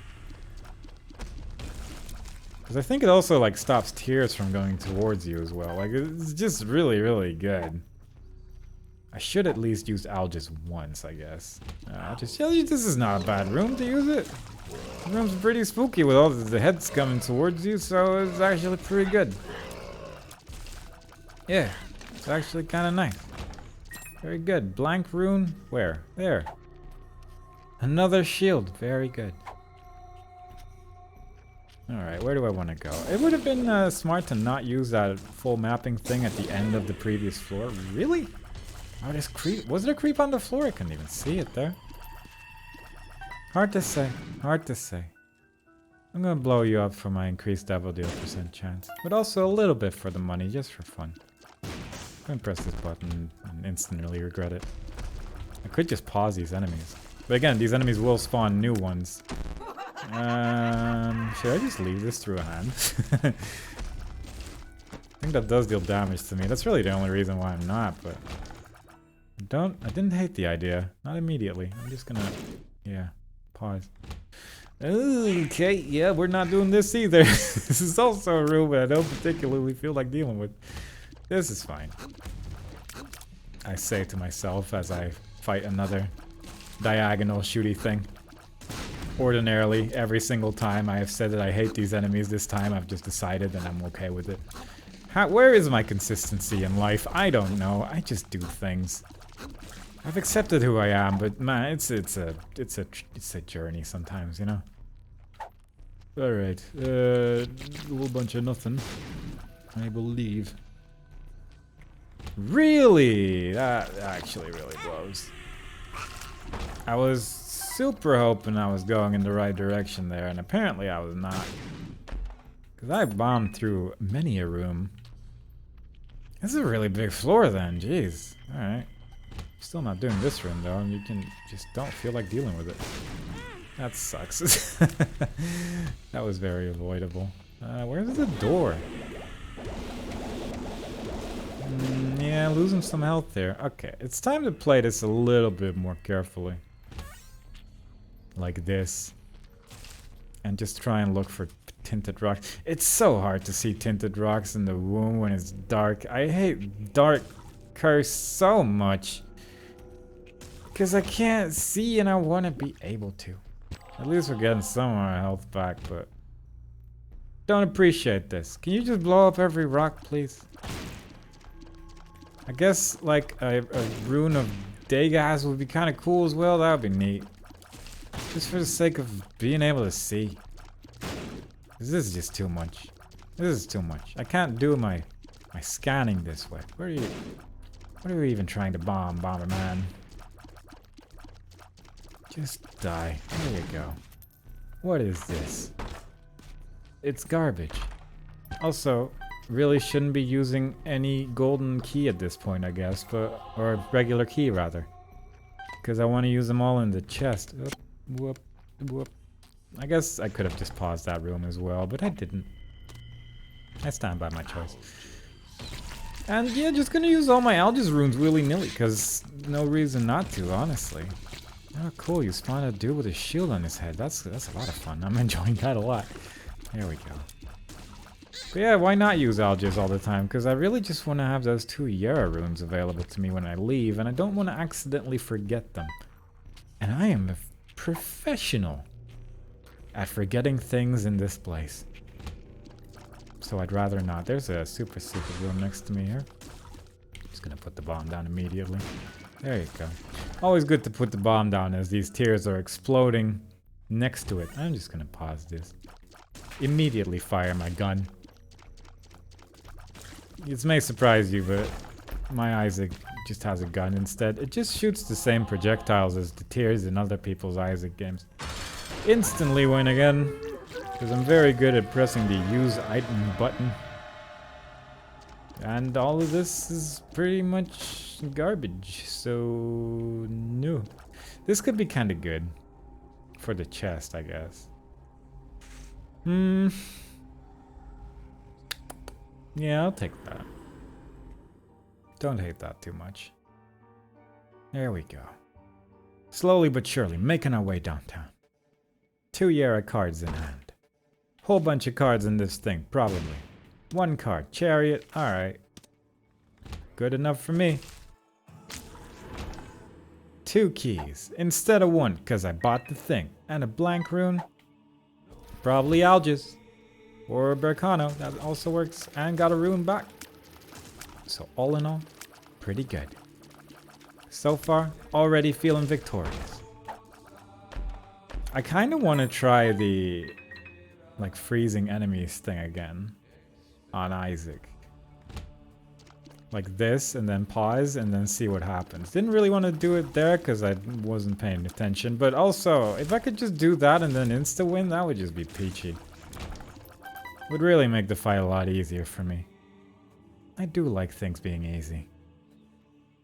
Because I think it also, like, stops tears from going towards you as well. Like, it's just really, really good. I should at least use Al just once, I guess. I'll just tell you, this is not a bad room to use it. The room's pretty spooky with all the heads coming towards you, so it's actually pretty good. Yeah, it's actually kind of nice. Very good. Blank rune. Where? There. Another shield. Very good. Alright, where do I want to go? It would have been smart to not use that full mapping thing at the end of the previous floor. Really? Oh, this creep. Was it a creep on the floor? I couldn't even see it there. Hard to say. Hard to say. I'm gonna blow you up for my increased devil deal % chance. But also a little bit for the money, just for fun. I'm gonna press this button and instantly regret it. I could just pause these enemies. But again, these enemies will spawn new ones. Should I just leave this through a hand? I think that does deal damage to me. That's really the only reason why I'm not, but... I didn't hate the idea. Not immediately. I'm just gonna... Yeah. Pause. Okay, yeah, we're not doing this either. This is also a room that I don't particularly feel like dealing with. This is fine. I say to myself as I fight another diagonal shooty thing. Ordinarily, every single time I have said that I hate these enemies, this time I've just decided that I'm okay with it. Where is my consistency in life? I don't know. I just do things. I've accepted who I am, but man, it's a journey sometimes, you know. All right, a whole bunch of nothing, I believe. Really, that actually really blows. I was super hoping I was going in the right direction there, and apparently I was not. Because I bombed through many a room. This is a really big floor then, jeez. Alright. Still not doing this room though, and you can just don't feel like dealing with it. That sucks. That was very avoidable. Where's the door? Yeah, losing some health there. Okay, it's time to play this a little bit more carefully. Like this. And just try and look for tinted rocks. It's so hard to see tinted rocks in the womb when it's dark. I hate dark curse so much. Because I can't see and I want to be able to. At least we're getting some of our health back, but... Don't appreciate this. Can you just blow up every rock, please? I guess, like, a rune of Dagaz would be kind of cool as well. That would be neat. Just for the sake of being able to see. This is just too much. This is too much. I can't do my scanning this way. What are you even trying to bomb, Bomberman? Just die. There you go. What is this? It's garbage. Also, really shouldn't be using any golden key at this point, I guess, but or a regular key rather. Because I want to use them all in the chest. Oop, whoop, whoop. I guess I could have just paused that room as well, but I didn't. I stand by my choice. And yeah, just gonna use all my Algis runes willy-nilly, because no reason not to, honestly. Oh, cool, you spawned a dude with a shield on his head. That's a lot of fun. I'm enjoying that a lot. There we go. But yeah, why not use Algiers all the time? Because I really just want to have those 2 Yara runes available to me when I leave, and I don't want to accidentally forget them. And I am a professional at forgetting things in this place. So I'd rather not. There's a super secret room next to me here. Just gonna put the bomb down immediately. There you go. Always good to put the bomb down as these tiers are exploding next to it. I'm just gonna pause this. Immediately fire my gun. This may surprise you, but my Isaac just has a gun instead. It just shoots the same projectiles as the tiers in other people's Isaac games. Instantly win again, because I'm very good at pressing the use item button. And all of this is pretty much garbage, so no. This could be kind of good for the chest, I guess. Yeah, I'll take that. Don't hate that too much. There we go. Slowly but surely, making our way downtown. 2 Yara cards in hand. Whole bunch of cards in this thing, probably. 1 card, Chariot, alright. Good enough for me. 2 keys, instead of 1, because I bought the thing. And a blank rune. Probably Algiers. Or Berkano, that also works. And got a rune back. So all in all, pretty good. So far, already feeling victorious. I kind of want to try the like freezing enemies thing again on Isaac. Like this, and then pause, and then see what happens. Didn't really want to do it there because I wasn't paying attention. But also, if I could just do that and then insta-win, that would just be peachy. Would really make the fight a lot easier for me. I do like things being easy.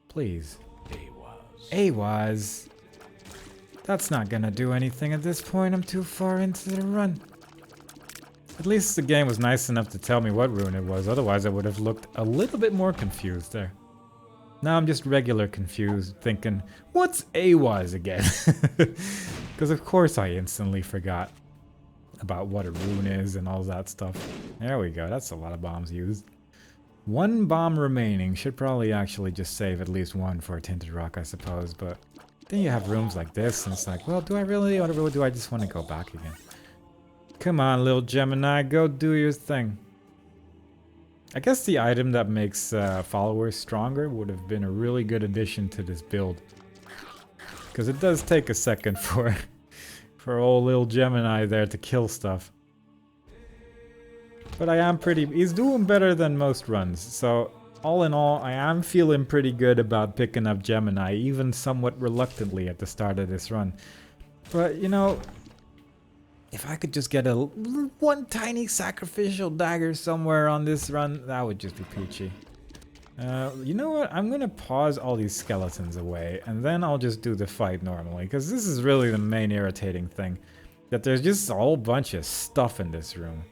Please. AWAS. That's not gonna do anything at this point. I'm too far into the run. At least the game was nice enough to tell me what rune it was. Otherwise, I would have looked a little bit more confused there. Now I'm just regular confused, thinking, what's AWAS again? Because of course I instantly forgot about what a rune is and all that stuff. There we go. That's a lot of bombs used. 1 bomb remaining. Should probably actually just save at least 1 for a Tinted Rock, I suppose. But then you have rooms like this, and it's like, well, do I really, or do I just want to go back again? Come on, little Gemini, go do your thing. I guess the item that makes followers stronger would have been a really good addition to this build. Because it does take a second for old little Gemini there to kill stuff. But I am he's doing better than most runs, so all in all, I am feeling pretty good about picking up Gemini, even somewhat reluctantly at the start of this run. But, you know, if I could just get one tiny sacrificial dagger somewhere on this run, that would just be peachy. You know what? I'm gonna pause all these skeletons away, and then I'll just do the fight normally, because this is really the main irritating thing. That there's just a whole bunch of stuff in this room.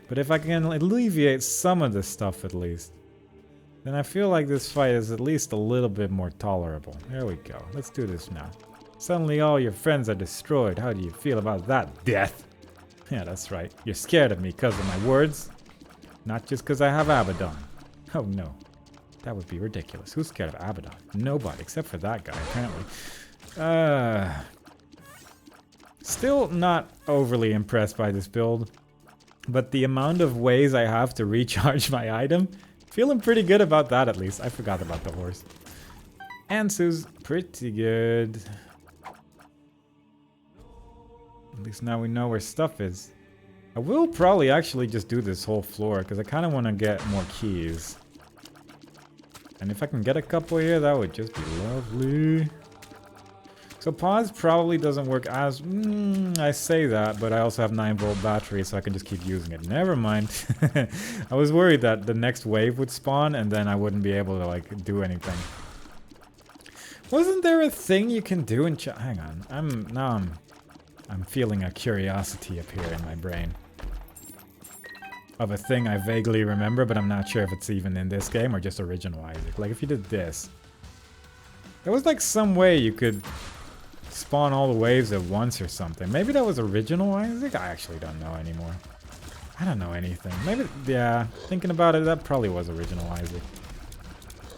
But if I can alleviate some of the stuff at least, then I feel like this fight is at least a little bit more tolerable. There we go. Let's do this now. Suddenly all your friends are destroyed. How do you feel about that, death? Yeah, that's right. You're scared of me because of my words. Not just because I have Abaddon. Oh no. That would be ridiculous. Who's scared of Abaddon? Nobody, except for that guy, apparently. Still not overly impressed by this build. But the amount of ways I have to recharge my item, feeling pretty good about that at least. I forgot about the horse. Ansu's pretty good. At least now we know where stuff is. I will probably actually just do this whole floor because I kind of want to get more keys. And if I can get a couple here, that would just be lovely. So pause probably doesn't work as... I say that, but I also have 9-volt battery, so I can just keep using it. Never mind. I was worried that the next wave would spawn, and then I wouldn't be able to, like, do anything. Wasn't there a thing you can do in chat? Hang on. I'm feeling a curiosity appear in my brain. Of a thing I vaguely remember, but I'm not sure if it's even in this game or just original Isaac. Like, if you did this. There was, like, some way you could... spawn all the waves at once or something. Maybe that was original Isaac? I actually don't know anymore. I don't know anything. Maybe, yeah, thinking about it, that probably was original Isaac.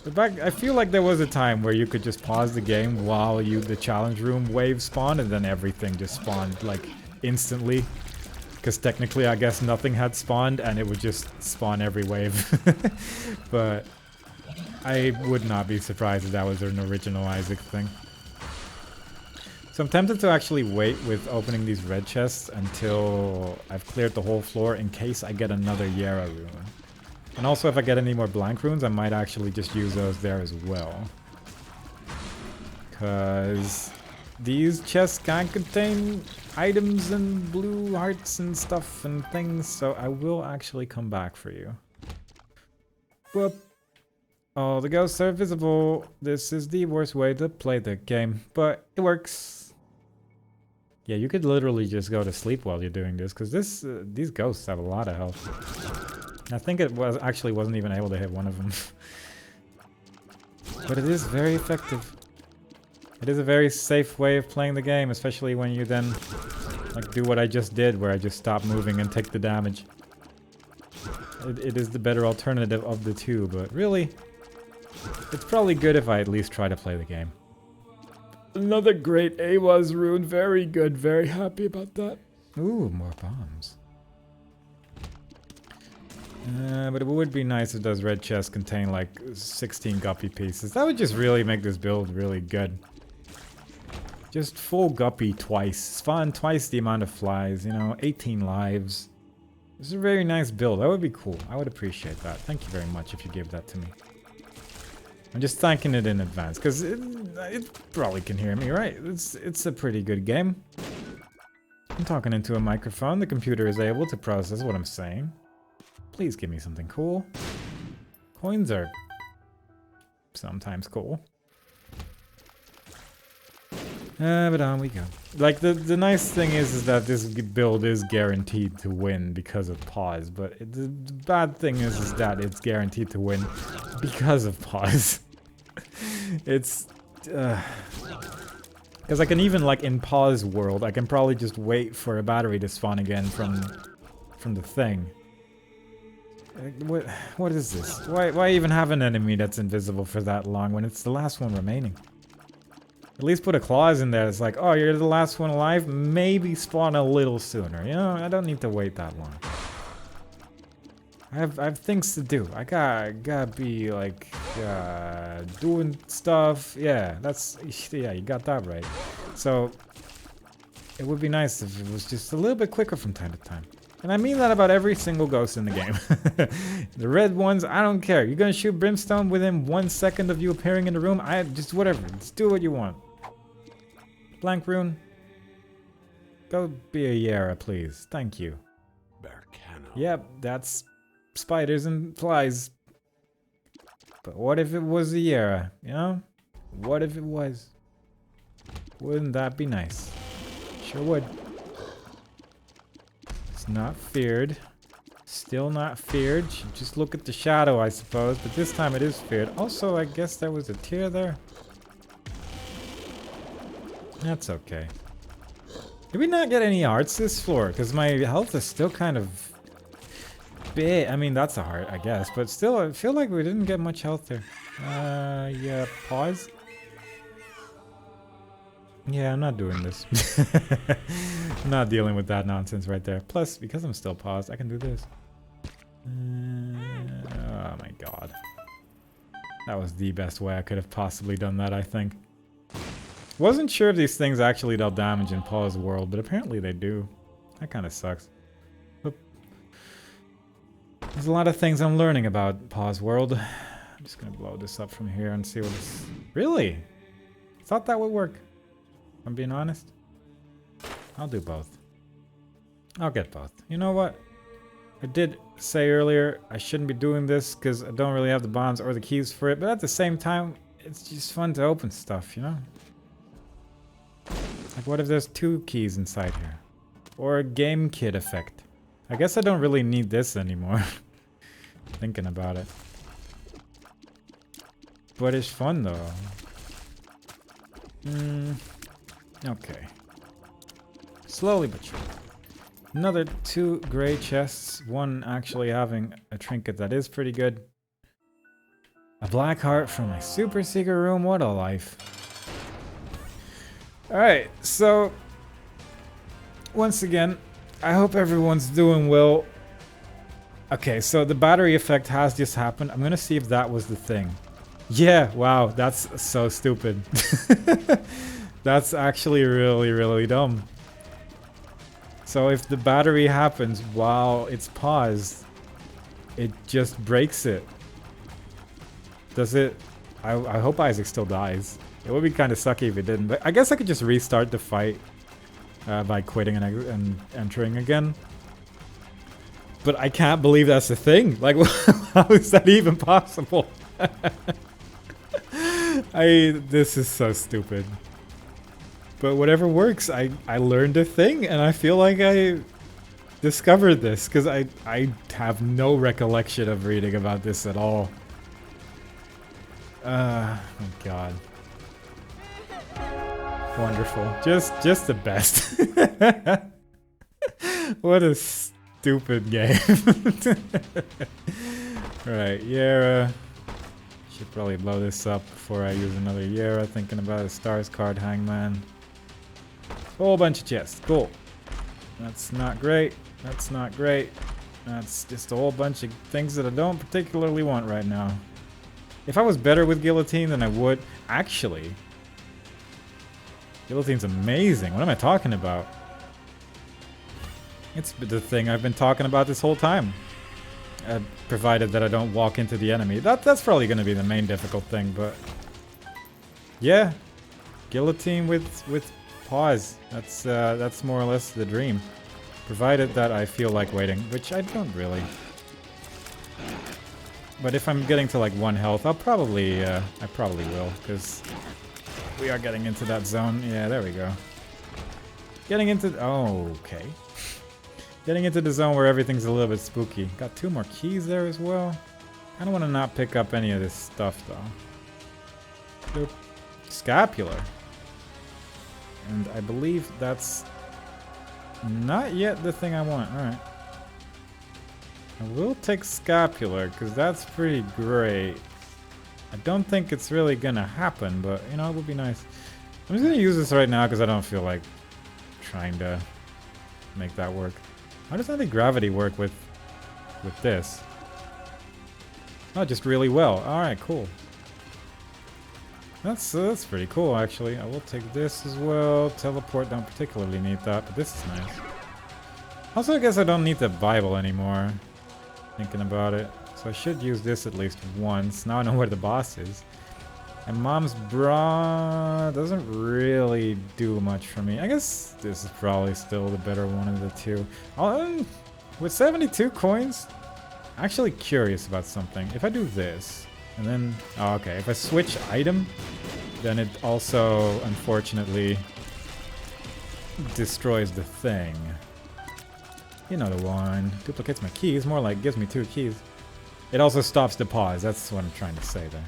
But back, I feel like there was a time where you could just pause the game while the challenge room wave spawned, and then everything just spawned, like, instantly. Because technically, I guess nothing had spawned, and it would just spawn every wave. But I would not be surprised if that was an original Isaac thing. So I'm tempted to actually wait with opening these red chests until I've cleared the whole floor in case I get another Yara rune. And also if I get any more blank runes, I might actually just use those there as well. Because these chests can contain items and blue hearts and stuff and things, so I will actually come back for you. Whoop. Oh, the ghosts are visible. This is the worst way to play the game, but it works. Yeah, you could literally just go to sleep while you're doing this, because these ghosts have a lot of health. I think it wasn't even able to hit one of them. But it is very effective. It is a very safe way of playing the game, especially when you then like do what I just did, where I just stop moving and take the damage. It is the better alternative of the two, but really, it's probably good if I at least try to play the game. Another great AWAS rune, very good, very happy about that. Ooh, more bombs. But it would be nice if those red chests contain like 16 guppy pieces. That would just really make this build really good. Just full guppy twice. Spawn twice the amount of flies, you know, 18 lives. This is a very nice build. That would be cool. I would appreciate that. Thank you very much if you gave that to me. I'm just thanking it in advance, because it probably can hear me, right? It's a pretty good game. I'm talking into a microphone. The computer is able to process what I'm saying. Please give me something cool. Coins are sometimes cool. But on we go. Like, the nice thing is that this build is guaranteed to win because of pause, but the bad thing is that it's guaranteed to win because of pause. It's... because I can even, like, in pause world, I can probably just wait for a battery to spawn again from the thing. What is this? Why even have an enemy that's invisible for that long when it's the last one remaining? At least put a clause in there. It's like, oh, you're the last one alive? Maybe spawn a little sooner. You know, I don't need to wait that long. I have things to do. I gotta be, like, doing stuff. Yeah, yeah, you got that right. So, it would be nice if it was just a little bit quicker from time to time. And I mean that about every single ghost in the game. The red ones, I don't care. You're gonna shoot brimstone within 1 second of you appearing in the room? Just whatever. Just do what you want. Blank rune. Go be a Yara, please. Thank you. Yep, that's spiders and flies. But what if it was a Yara? You know? What if it was? Wouldn't that be nice? Sure would. It's not feared. Still not feared. Just look at the shadow, I suppose. But this time it is feared. Also, I guess there was a tear there. That's okay. Did we not get any hearts this floor? Because my health is still kind of big. I mean, that's a heart, I guess. But still, I feel like we didn't get much health there. Yeah, pause. Yeah, I'm not doing this. I'm not dealing with that nonsense right there. Plus, because I'm still paused, I can do this. Oh my god. That was the best way I could have possibly done that, I think. Wasn't sure if these things actually dealt damage in Paul's world, but apparently they do. That kind of sucks. Oop. There's a lot of things I'm learning about Paul's world. I'm just gonna blow this up from here and see what it's... Really? I thought that would work. If I'm being honest. I'll do both. I'll get both. You know what? I did say earlier I shouldn't be doing this because I don't really have the bombs or the keys for it, but at the same time, it's just fun to open stuff, you know? Like, what if there's 2 keys inside here? Or a game kit effect. I guess I don't really need this anymore. Thinking about it. But it's fun, though. Okay. Slowly but surely. Another 2 gray chests, one actually having a trinket that is pretty good. A black heart from my super secret room, what a life. Alright, so once again, I hope everyone's doing well. Okay, so the battery effect has just happened. I'm gonna see if that was the thing. Yeah, wow, that's so stupid. That's actually really, really dumb. So if the battery happens while it's paused, it just breaks it. Does it? I hope Isaac still dies. It would be kind of sucky if it didn't, but I guess I could just restart the fight by quitting and entering again. But I can't believe that's a thing. Like, how is that even possible? This is so stupid. But whatever works, I learned a thing, and I feel like I discovered this, because I have no recollection of reading about this at all. Oh god. Wonderful. Just the best. What a stupid game. Right, Yara. Should probably blow this up before I use another Yara. Thinking about a Stars card, Hangman. Whole bunch of chests. Cool. That's not great. That's not great. That's just a whole bunch of things that I don't particularly want right now. If I was better with Guillotine, then I would. Actually, Guillotine's amazing. What am I talking about? It's the thing I've been talking about this whole time. Provided that I don't walk into the enemy. That's probably going to be the main difficult thing, but... yeah. Guillotine with pause. That's more or less the dream. Provided that I feel like waiting, which I don't really. But if I'm getting to like 1 health, I probably will, because we are getting into that zone. Yeah, there we go. Getting into... oh, okay. Getting into the zone where everything's a little bit spooky. Got 2 more keys there as well. I don't want to not pick up any of this stuff, though. Boop. Scapular. And I believe that's not yet the thing I want. Alright. I will take Scapular, because that's pretty great. I don't think it's really gonna happen, but, you know, it would be nice. I'm just gonna use this right now, because I don't feel like trying to make that work. How does anti-gravity work with this? Oh, just really well. Alright, cool. That's pretty cool, actually. I will take this as well. Teleport, don't particularly need that, but this is nice. Also, I guess I don't need the Bible anymore. Thinking about it. So I should use this at least once. Now I know where the boss is. And Mom's Bra doesn't really do much for me. I guess this is probably still the better one of the two. With 72 coins, I'm actually curious about something. If I do this, and then... oh, okay. If I switch item, then it also, unfortunately, destroys the thing. You know the one. Duplicates my keys. More like gives me 2 keys. It also stops the pause. That's what I'm trying to say there.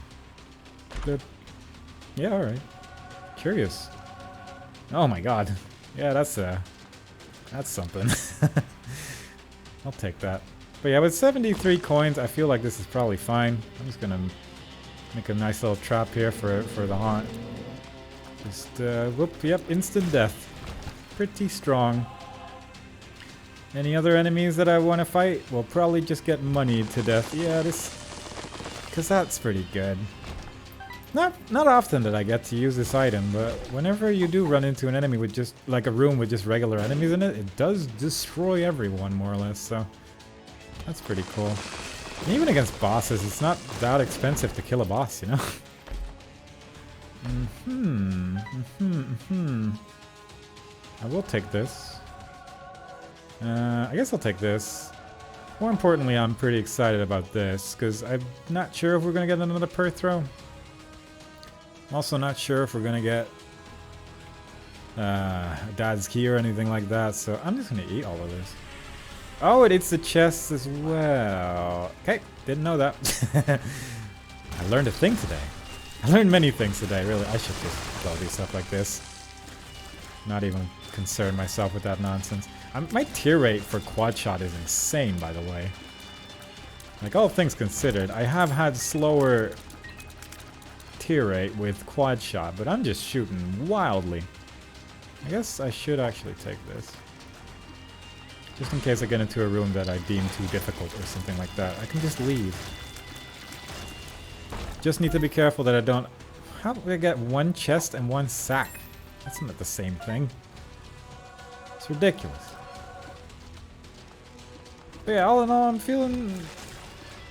Good. Yeah, alright. Curious. Oh my god. Yeah, that's something. I'll take that. But yeah, with 73 coins, I feel like this is probably fine. I'm just gonna make a nice little trap here for the haunt. Just, whoop, yep, instant death. Pretty strong. Any other enemies that I want to fight? We'll probably just get money to death. Yeah, because that's pretty good. Not often that I get to use this item, but whenever you do run into an enemy with just, like a room with just regular enemies in it, it does destroy everyone, more or less, so that's pretty cool. And even against bosses, it's not that expensive to kill a boss, you know? I will take this. I guess I'll take this. More importantly, I'm pretty excited about this, because I'm not sure if we're going to get another Perth throw. I'm also not sure if we're going to get Dad's Key or anything like that, so I'm just going to eat all of this. Oh, it eats the chests as well. Okay, didn't know that. I learned a thing today. I learned many things today, really. I should just blow these up like this. Not even concern myself with that nonsense. My tier rate for quad shot is insane, by the way. Like, all things considered, I have had slower tier rate with quad shot, but I'm just shooting wildly. I guess I should actually take this. Just in case I get into a room that I deem too difficult or something like that. I can just leave. Just need to be careful that I don't... How do I get one chest and one sack? That's not the same thing. It's ridiculous. But yeah, all in all, I'm feeling...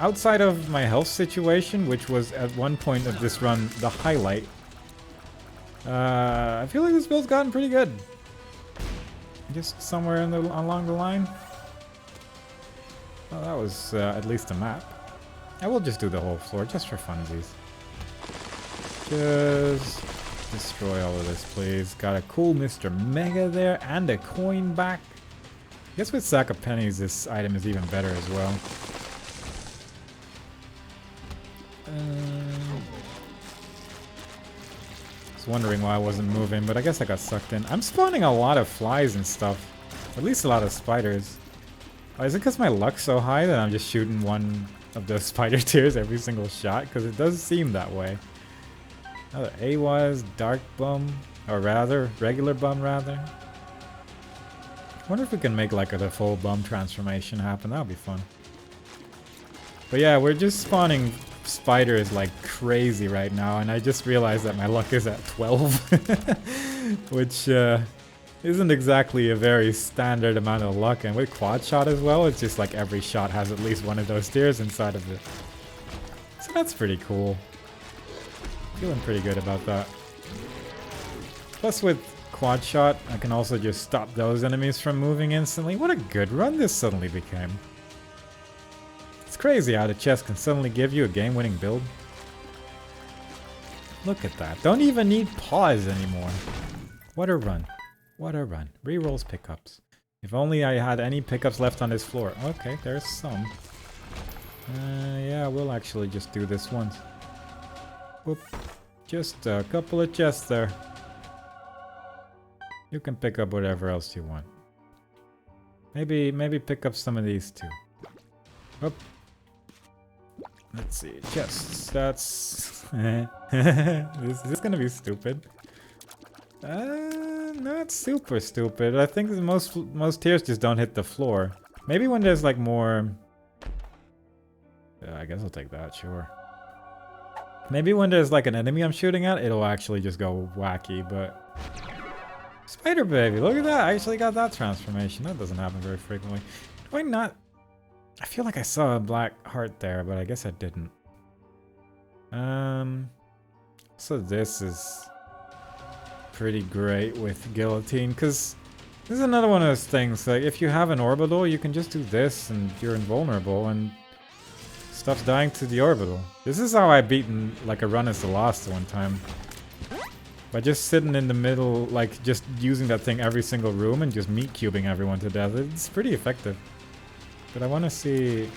Outside of my health situation, which was at one point of this run the highlight, I feel like this build's gotten pretty good. Just somewhere along the line. Well, that was at least a map. I will just do the whole floor, just for funsies. Just destroy all of this, please. Got a cool Mr. Mega there, and a coin back. I guess with Sack of Pennies, this item is even better as well. I was wondering why I wasn't moving, but I guess I got sucked in. I'm spawning a lot of flies and stuff. At least a lot of spiders. Oh, is it because my luck's so high that I'm just shooting one of those spider tiers every single shot? Because it does seem that way. Another AWAS, Dark Bum, or rather, Regular Bum rather. I wonder if we can make like the full bum transformation happen. That would be fun. But yeah, we're just spawning spiders like crazy right now, and I just realized that my luck is at 12. Which isn't exactly a very standard amount of luck, and with quad shot as well, it's just like every shot has at least one of those tiers inside of it. So that's pretty cool. Feeling pretty good about that. Plus with quad shot, I can also just stop those enemies from moving instantly. What a good run this suddenly became. It's crazy how the chest can suddenly give you a game-winning build. Look at that. Don't even need pause anymore. What a run. What a run. Rerolls pickups. If only I had any pickups left on this floor. Okay, there's some. Yeah, we'll actually just do this once. Whoop. Just a couple of chests there. You can pick up whatever else you want. Maybe pick up some of these too. Whoop. Let's see, chests. That's... Is this gonna be stupid? Not super stupid. I think most tiers just don't hit the floor. Maybe when there's like more... I guess I'll take that, sure. Maybe when there's like an enemy I'm shooting at, it'll actually just go wacky, but... Spider baby, look at that! I actually got that transformation. That doesn't happen very frequently. Do I not... I feel like I saw a black heart there, but I guess I didn't. So this is pretty great with guillotine, because this is another one of those things, like if you have an orbital, you can just do this and you're invulnerable and stuff's dying to the orbital. This is how I beaten like a run as the last one time. By just sitting in the middle, like just using that thing every single room and just meat cubing everyone to death. It's pretty effective. But I want to see...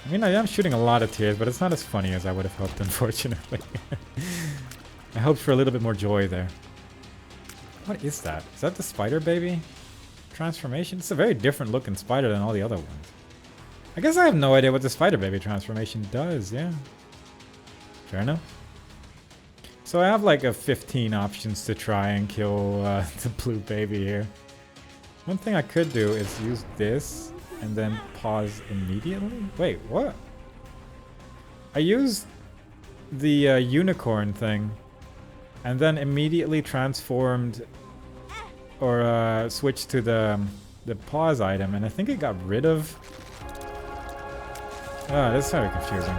I mean, I am shooting a lot of tiers, but it's not as funny as I would have hoped, unfortunately. I hoped for a little bit more joy there. What is that? Is that the spider baby transformation? It's a very different looking spider than all the other ones. I guess I have no idea what the spider baby transformation does, yeah. Fair enough. So I have like a 15 options to try and kill the blue baby here. One thing I could do is use this and then pause immediately? Wait, what? I used the unicorn thing and then immediately transformed or switched to the pause item, and I think it got rid of... Ah, this is very confusing.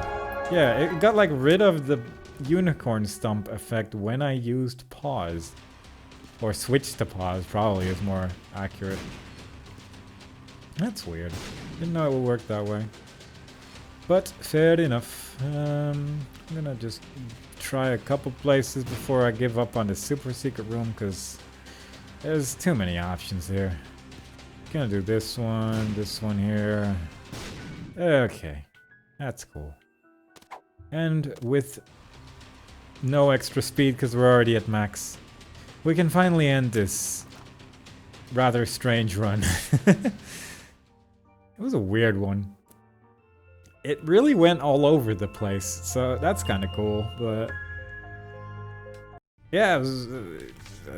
Yeah, it got like rid of the unicorn stump effect when I used pause. Or switched to pause, probably is more accurate. That's weird. Didn't know it would work that way. But fair enough. I'm gonna just try a couple places before I give up on the super secret room, because there's too many options here. Gonna do this one here. Okay, that's cool. And with no extra speed because we're already at max, we can finally end this rather strange run. It was a weird one. It really went all over the place, so that's kind of cool, but... Yeah, it was...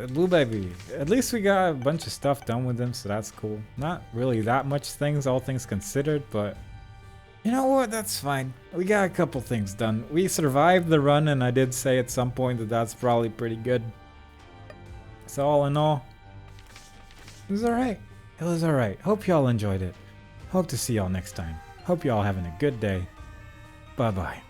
Blue Baby. At least we got a bunch of stuff done with him, so that's cool. Not really that much things, all things considered, but... You know what? That's fine. We got a couple things done. We survived the run, and I did say at some point that that's probably pretty good. So all in all, it was alright. It was alright. Hope y'all enjoyed it. Hope to see y'all next time. Hope y'all having a good day. Bye-bye.